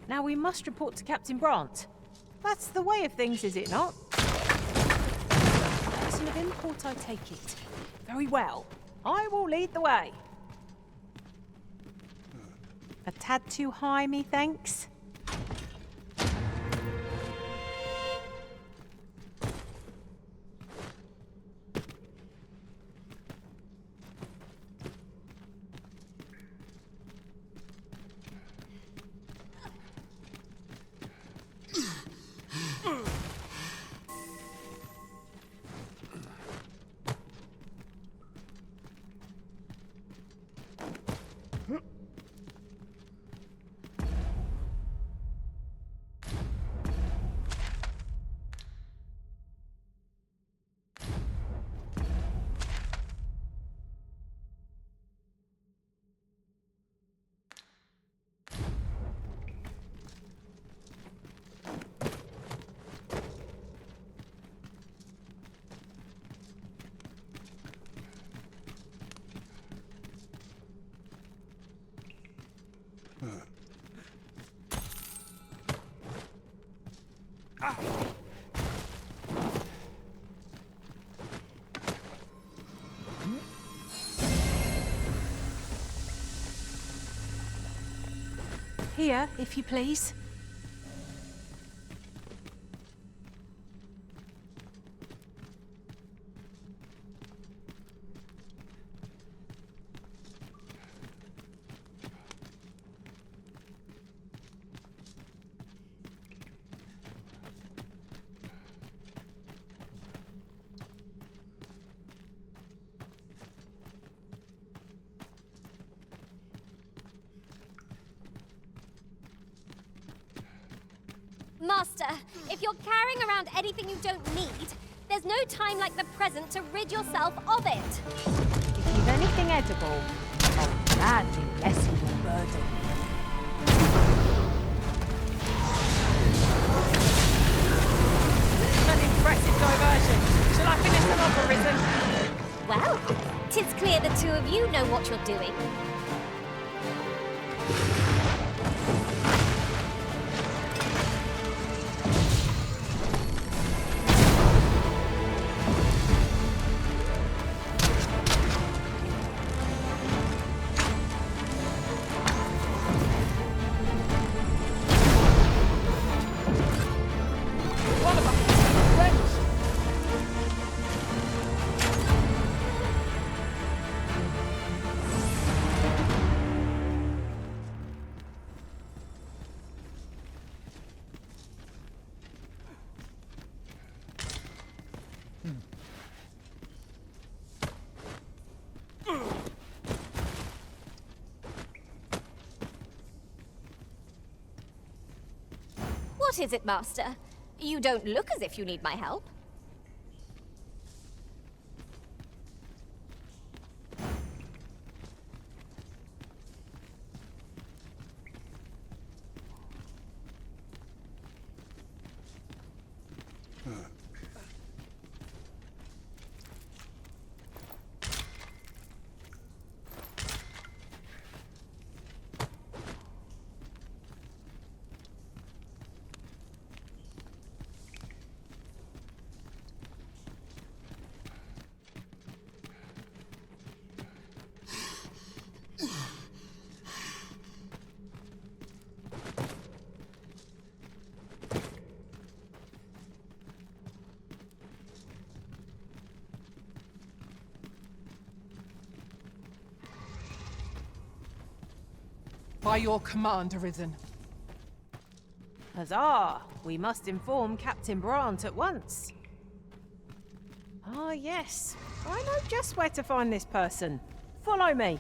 Now we must report to Captain Brandt. That's the way of things, is it not? Person of import, I take it. Very well. I will lead the way. A tad too high, methinks. Here, if you please. Master, if you're carrying around anything you don't need, there's no time like the present to rid yourself of it. If you've anything edible, I'll gladly lessen your burden. An impressive diversion. Shall I finish the logarithm? Well, 'tis clear the two of you know what you're doing. What is it, Master? You don't look as if you need my help. By your command, Arisen. Huzzah! We must inform Captain Brant at once. Ah, yes. I know just where to find this person. Follow me.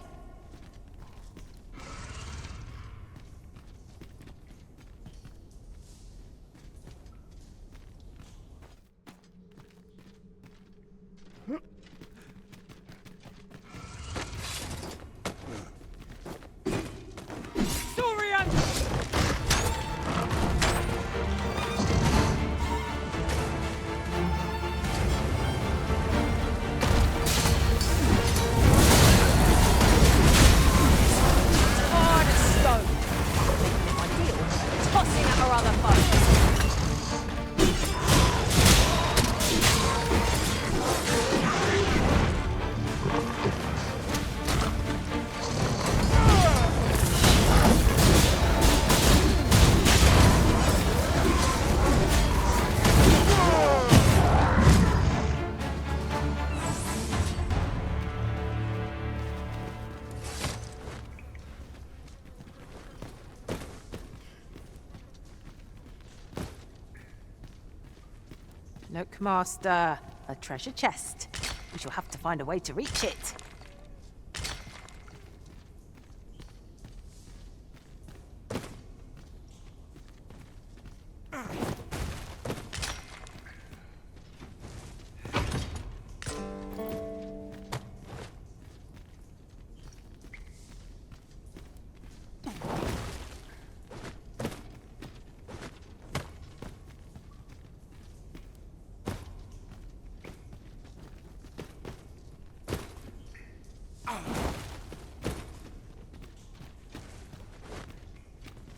Look, Master. A treasure chest. We shall have to find a way to reach it.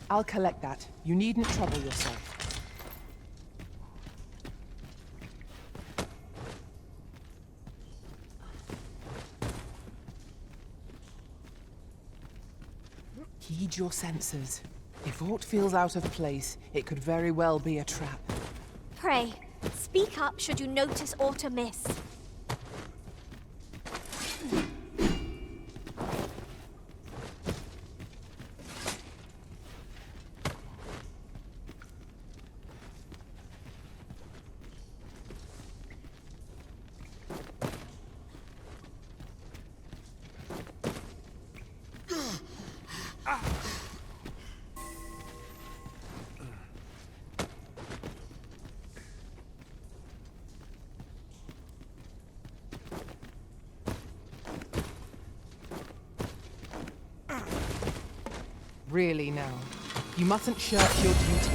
I'll collect that. You needn't trouble yourself. Heed your senses. If aught feels out of place, it could very well be a trap. Pray, speak up should you notice aught amiss. Really now, you mustn't shirk your duty,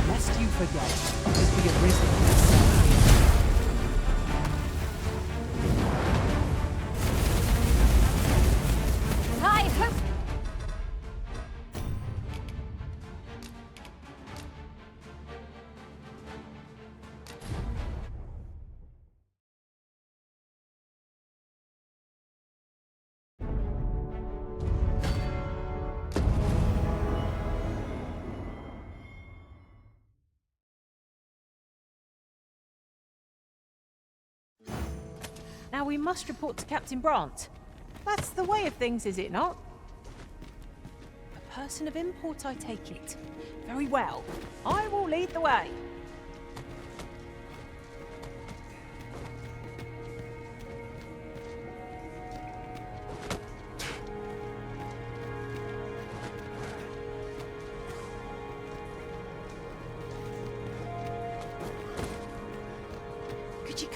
lest you forget, as we have risen ourselves here. I hope... Now we must report to Captain Brant. That's the way of things, is it not? A person of import, I take it. Very well. I will lead the way.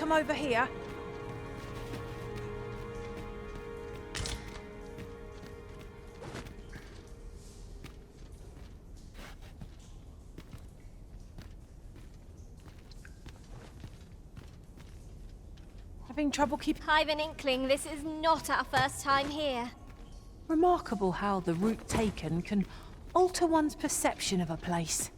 come over here? Having trouble keeping... I've an inkling this is not our first time here. Remarkable how the route taken can alter one's perception of a place.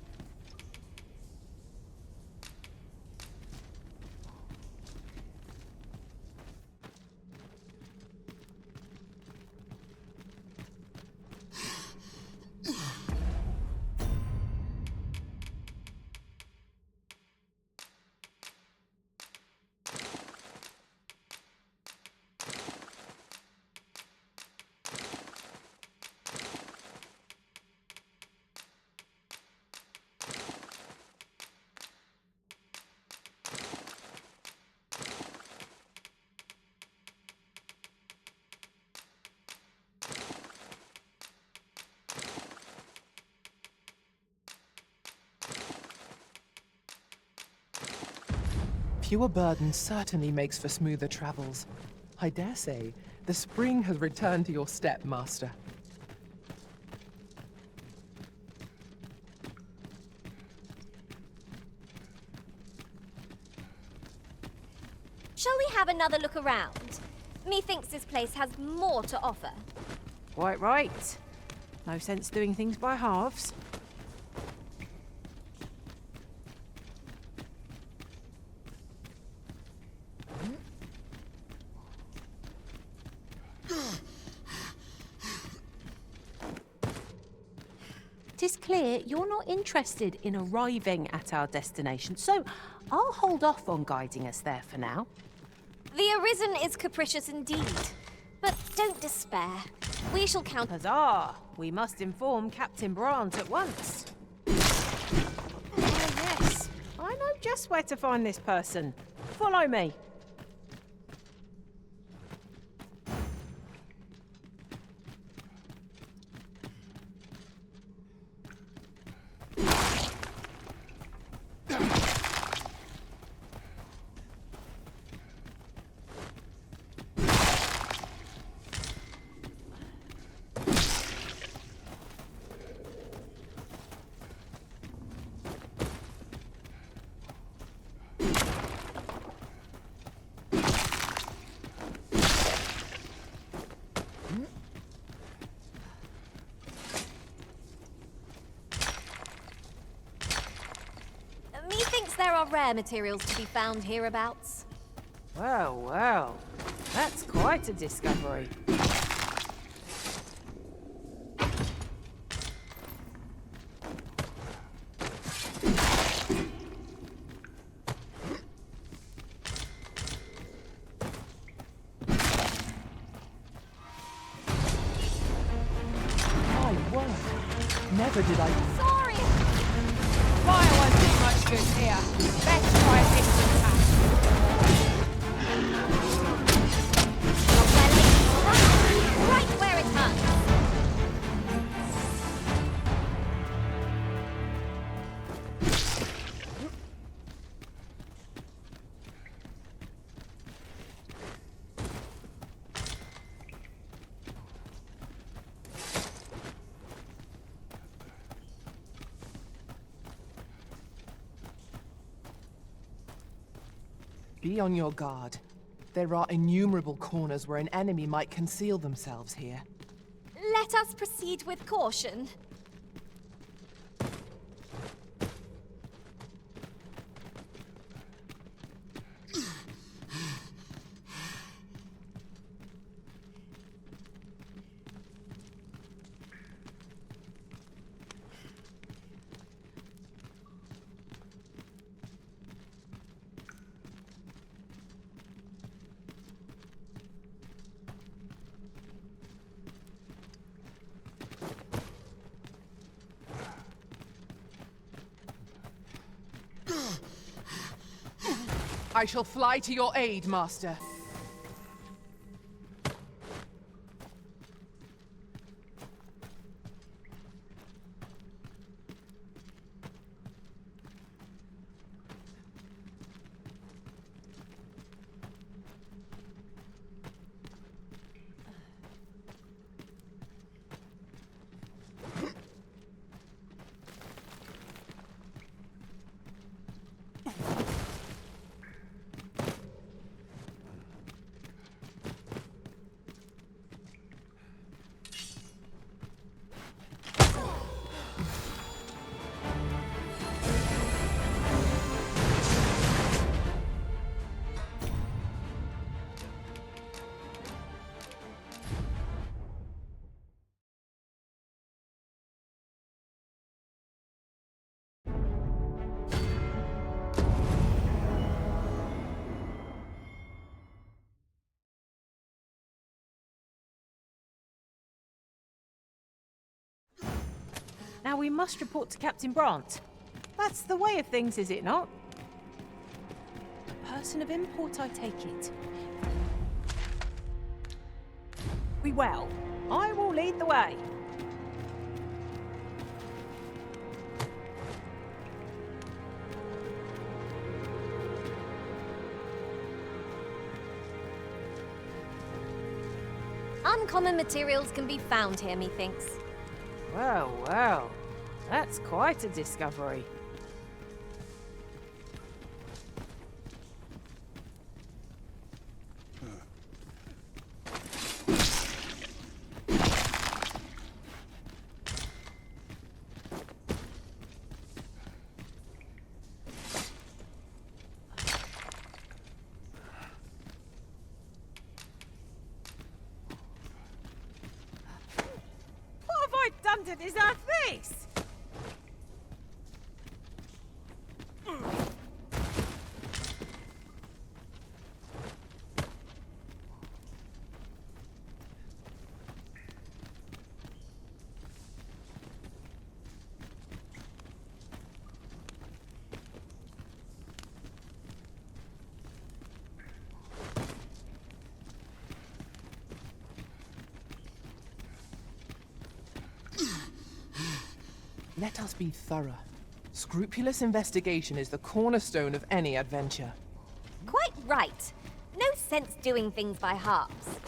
Fewer burdens certainly makes for smoother travels. I dare say, the spring has returned to your step, Master. Shall we have another look around? Methinks this place has more to offer. Quite right. No sense doing things by halves. It's clear you're not interested in arriving at our destination, so I'll hold off on guiding us there for now. The Arisen is capricious indeed, but don't despair. We shall count... Huzzah! We must inform Captain Brandt at once. Yes, I know just where to find this person. Follow me. Methinks there are rare materials to be found hereabouts. Well, well, that's quite a discovery. My word, never did I... Sorry! Fire won't do much good here. Best try a distant attack. Right where it hurts. Be on your guard. There are innumerable corners where an enemy might conceal themselves here. Let us proceed with caution. I shall fly to your aid, Master. Now we must report to Captain Brandt. That's the way of things, is it not? A person of import, I take it. We well. I will lead the way. Uncommon materials can be found here, methinks. Well, well. That's quite a discovery. What have I done to deserve this? Let us be thorough. Scrupulous investigation is the cornerstone of any adventure. Quite right. No sense doing things by halves.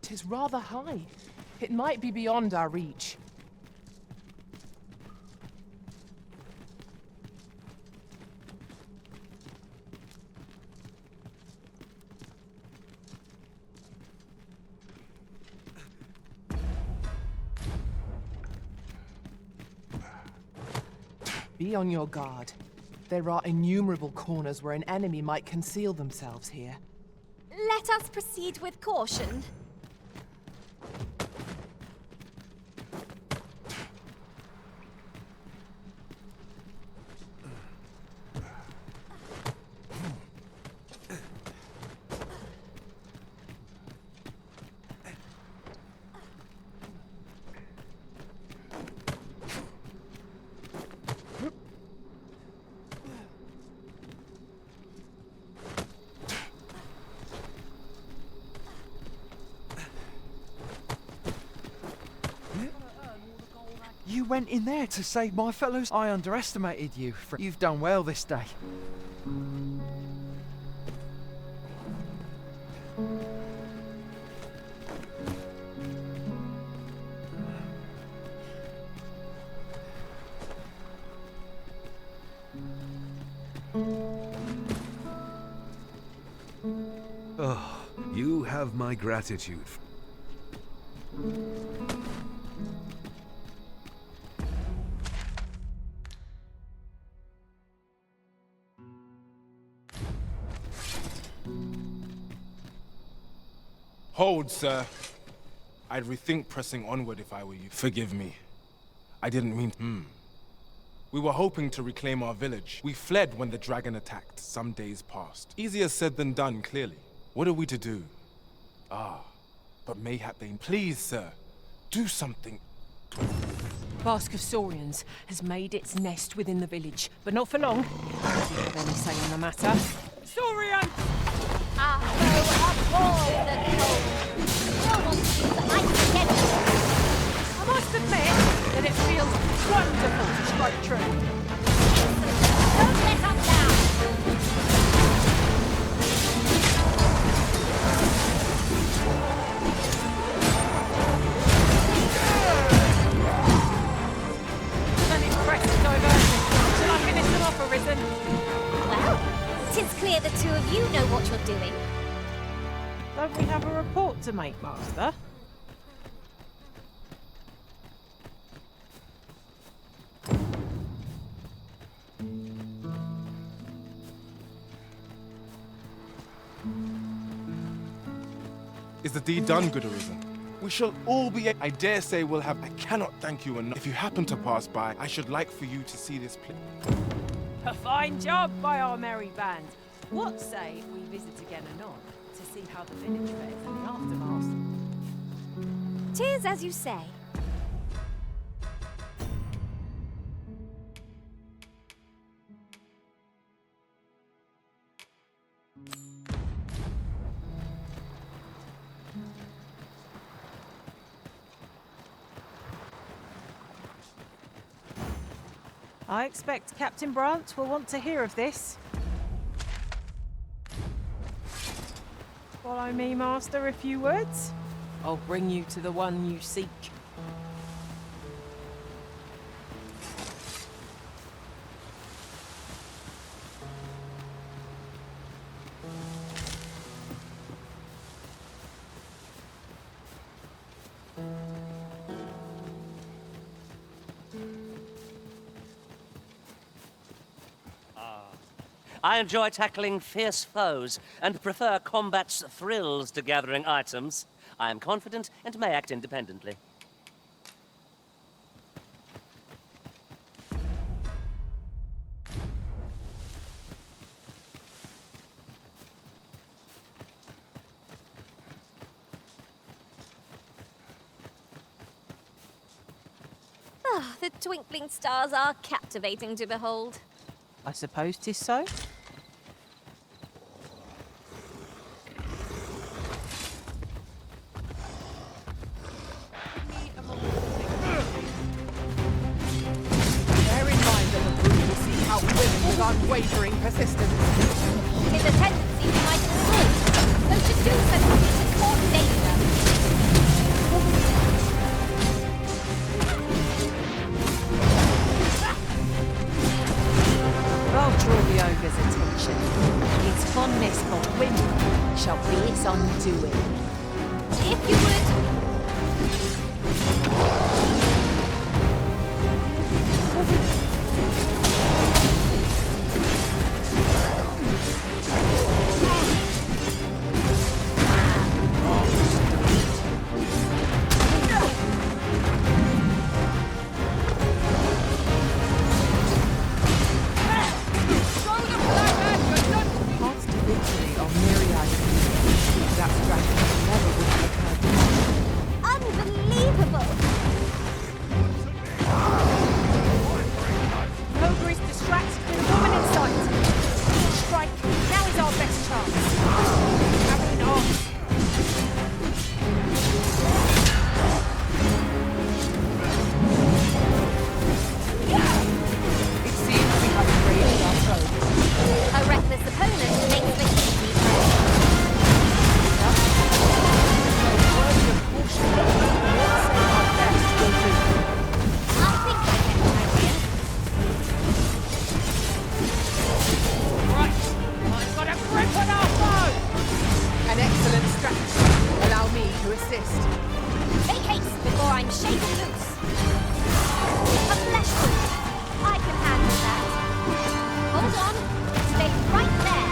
Tis rather high. It might be beyond our reach. Be on your guard. There are innumerable corners where an enemy might conceal themselves here. Let us proceed with caution. You went in there to save my fellows. I underestimated you. You've done well this day. Oh, you have my gratitude. Hold, sir. I'd rethink pressing onward if I were you. Forgive me. I didn't mean... We were hoping to reclaim our village. We fled when the dragon attacked some days past. Easier said than done, clearly. What are we to do? Ah, but mayhap they... Please, sir, do something. Bask of Saurians has made its nest within the village, but not for long. Do you have any say on the matter? Saurian! Our foe abhors the cold. No one sees ice against us. I must admit that it feels wonderful to strike true. Don't let us down. An impressive diversion. Shall I finish them off, Arisen? Well, 'tis clear the two of you know what you're doing. Don't we have a report to make, Master? Is the deed done, good Arisen? We shall all be... I dare say we'll have... I cannot thank you enough. If you happen to pass by, I should like for you to see this place. A fine job by our merry band. What say if we visit again anon to see how the village fares in the aftermath? 'Tis as you say. I expect Captain Brandt will want to hear of this. Follow me, Master, a few words. I'll bring you to the one you seek. I enjoy tackling fierce foes and prefer combat's thrills to gathering items. I am confident and may act independently. Ah, the twinkling stars are captivating to behold. I suppose 'tis so. Bear in mind that the brood will seek out women with unwavering persistence. Tis a tendency to my exploit, so to do so is to cause danger. I'll draw the ogre's attention. Its fondness for women shall be its undoing. If you would... Paths to victory are myriad. That strategy never would have occurred. Unbelievable! Ogre is distracted with a woman in sight. Strike, now is our best chance. Carrying on. It seems we have raised our foe. A reckless opponent makes the easy prey. I think I get an idea. Right, I've got a grip on our foe! An excellent strategy. Allow me to assist. Make haste before I'm shaken loose. A flesh wound. I can handle that. Hold on. Stay right there.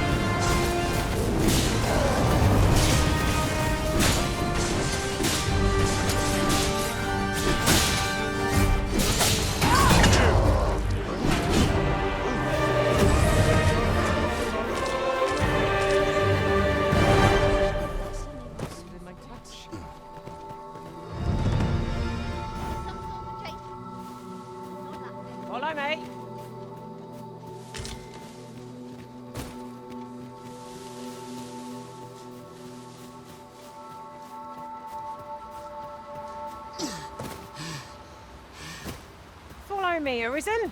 enemy arisen?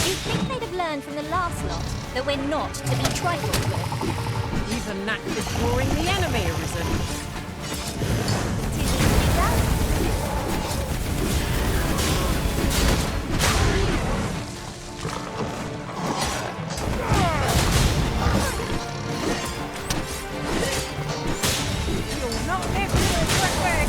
You'd think they'd have learned from the last lot that we're not to be trifled with. Even knack for drawing the enemy arisen. Too easily done. You'll not live to a quick way.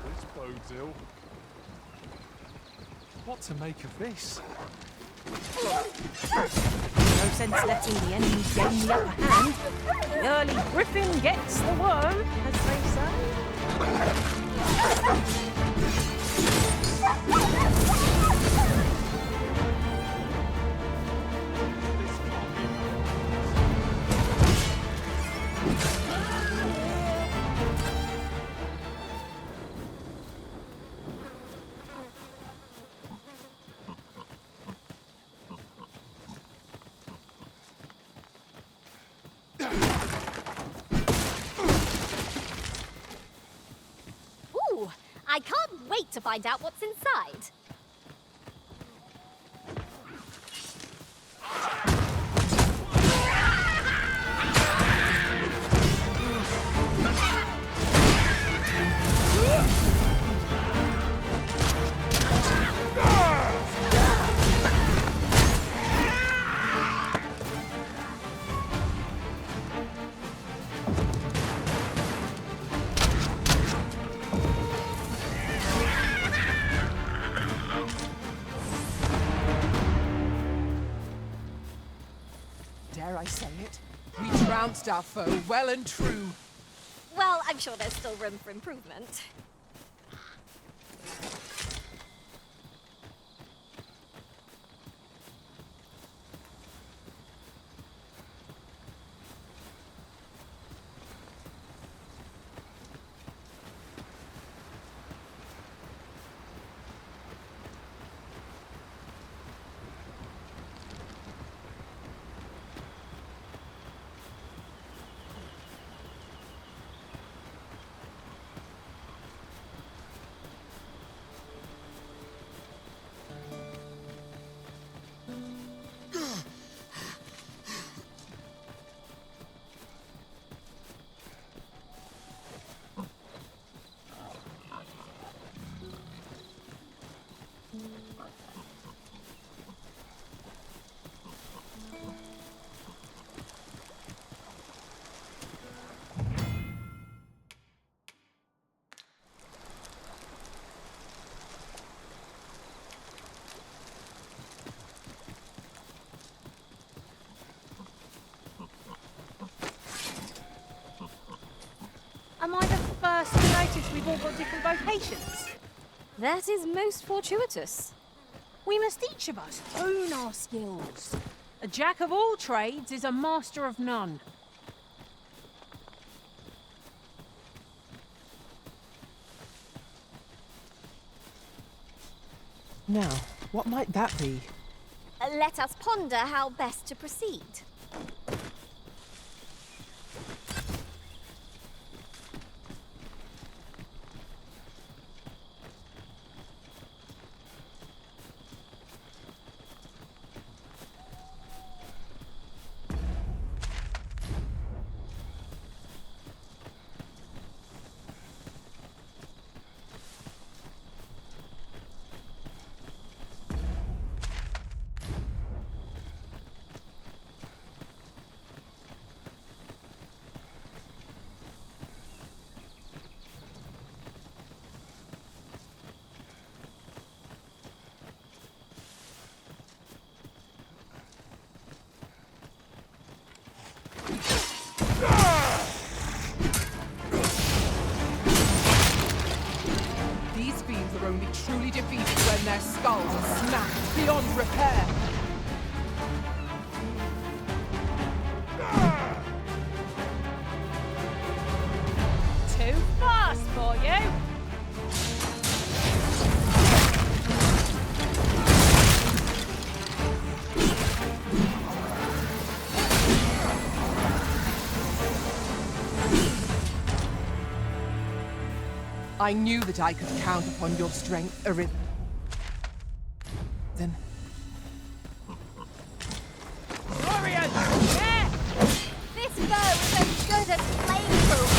This bodes ill. What to make of this? No sense letting the enemy gain the upper hand. The early griffin gets the worm, as they say. Ooh, I can't wait to find out what's inside. Dare I say it? We trounced our foe well and true. Well, I'm sure there's still room for improvement. Am I the first to notice we've all got different vocations? That is most fortuitous. We must each of us hone our skills. A jack of all trades is a master of none. Now, what might that be? Let us ponder how best to proceed. These fiends are only truly defeated when and their skulls are smashed beyond repair. Too fast for you! I knew that I could count upon your strength, Arisen. Warriors! Yeah! This bow is as good as flameproof.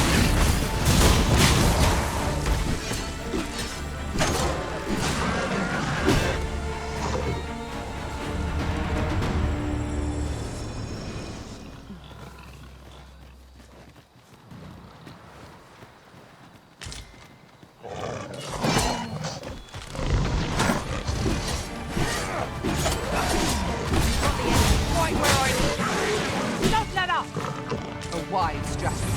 Right where I live. Don't let up! A wise strategy.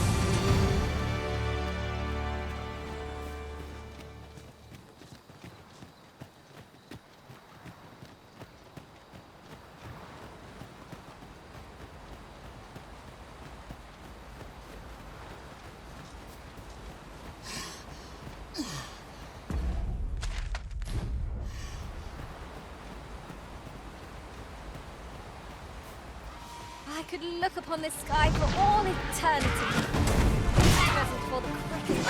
I could look upon this sky for all eternity. If it wasn't for the cricket.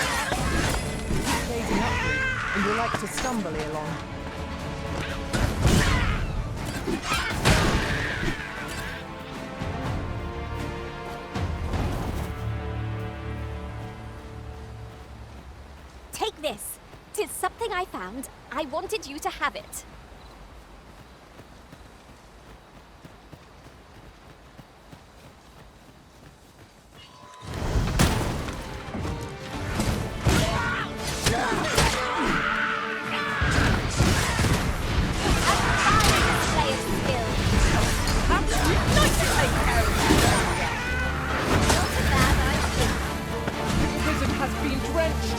Gazing upward, and you're like to stumble along. Take this. 'Tis something I found. I wanted you to have it. Prison has been drenched.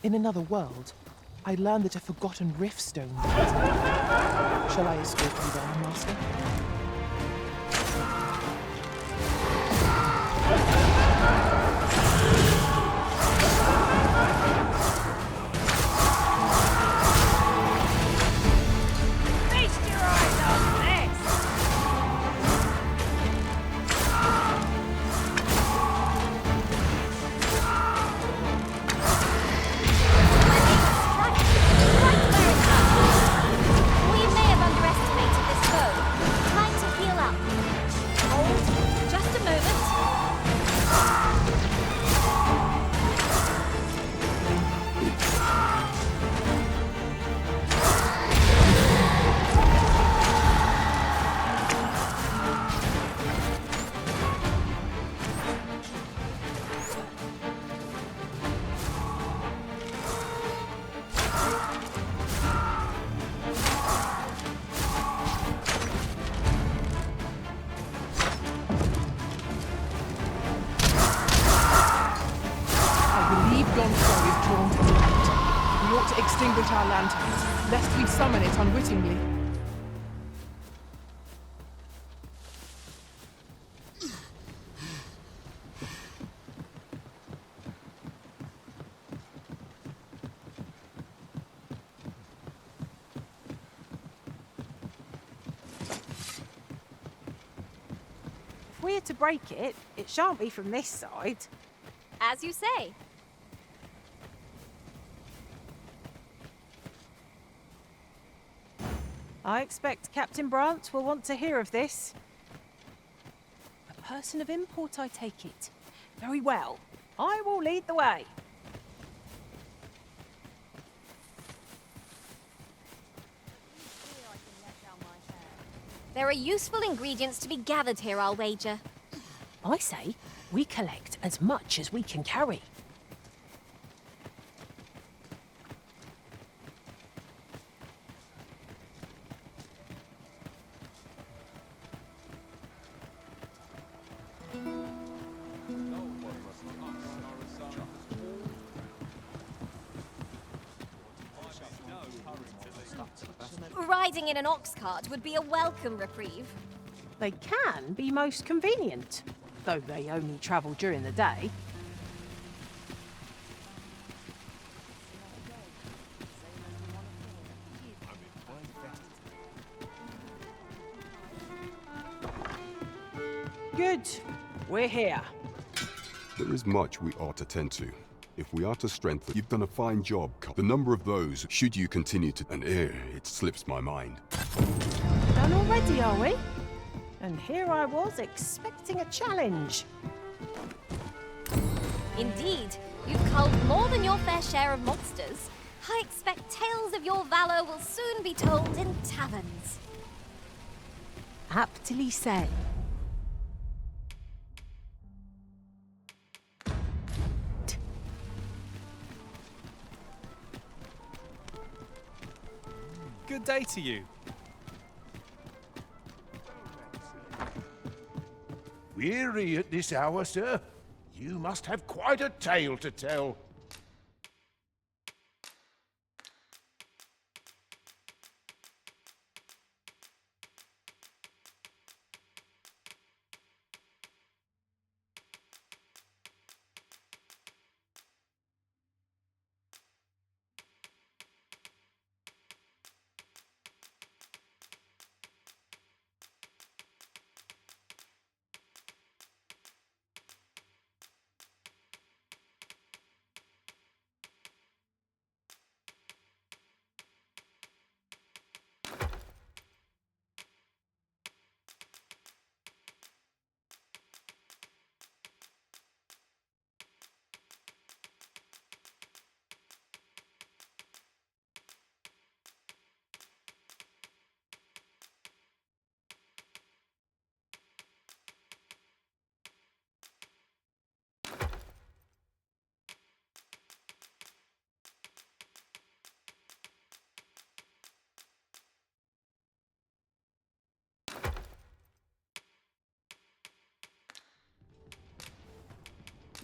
In another world, I learned that a forgotten rift stone lies. Shall I escort you there, Master? Feast your eyes on this! We may have underestimated this foe. Time to heal up. Hold. Just a moment. I believe yon foe is drawn to the light. We ought to extinguish our lanterns, lest we summon it unwittingly. If we're to break it, it shan't be from this side. As you say. I expect Captain Brant will want to hear of this. A person of import, I take it. Very well. I will lead the way. There are useful ingredients to be gathered here, I'll wager. I say we collect as much as we can carry. Riding in an ox cart would be a welcome reprieve. They can be most convenient, though they only travel during the day. Good. We're here. There is much we ought to tend to. If we are to strengthen, you've done a fine job. The number of those, should you continue to... And it slips my mind. Done already, are we? And here I was expecting a challenge. Indeed, you've culled more than your fair share of monsters. I expect tales of your valor will soon be told in taverns. Aptly said. Good day to you. Weary at this hour, sir? You must have quite a tale to tell.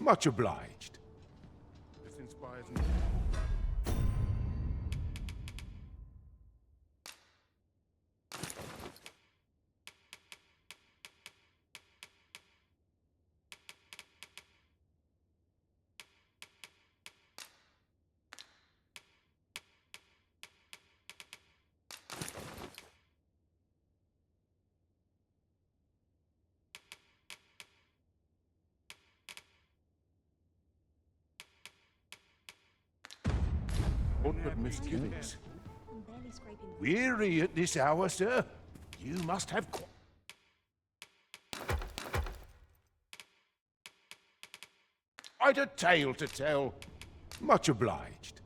Much obliged. This inspires me. Aught but misgivings. Weary at this hour, sir? You must have... I'd a tale to tell. Much obliged.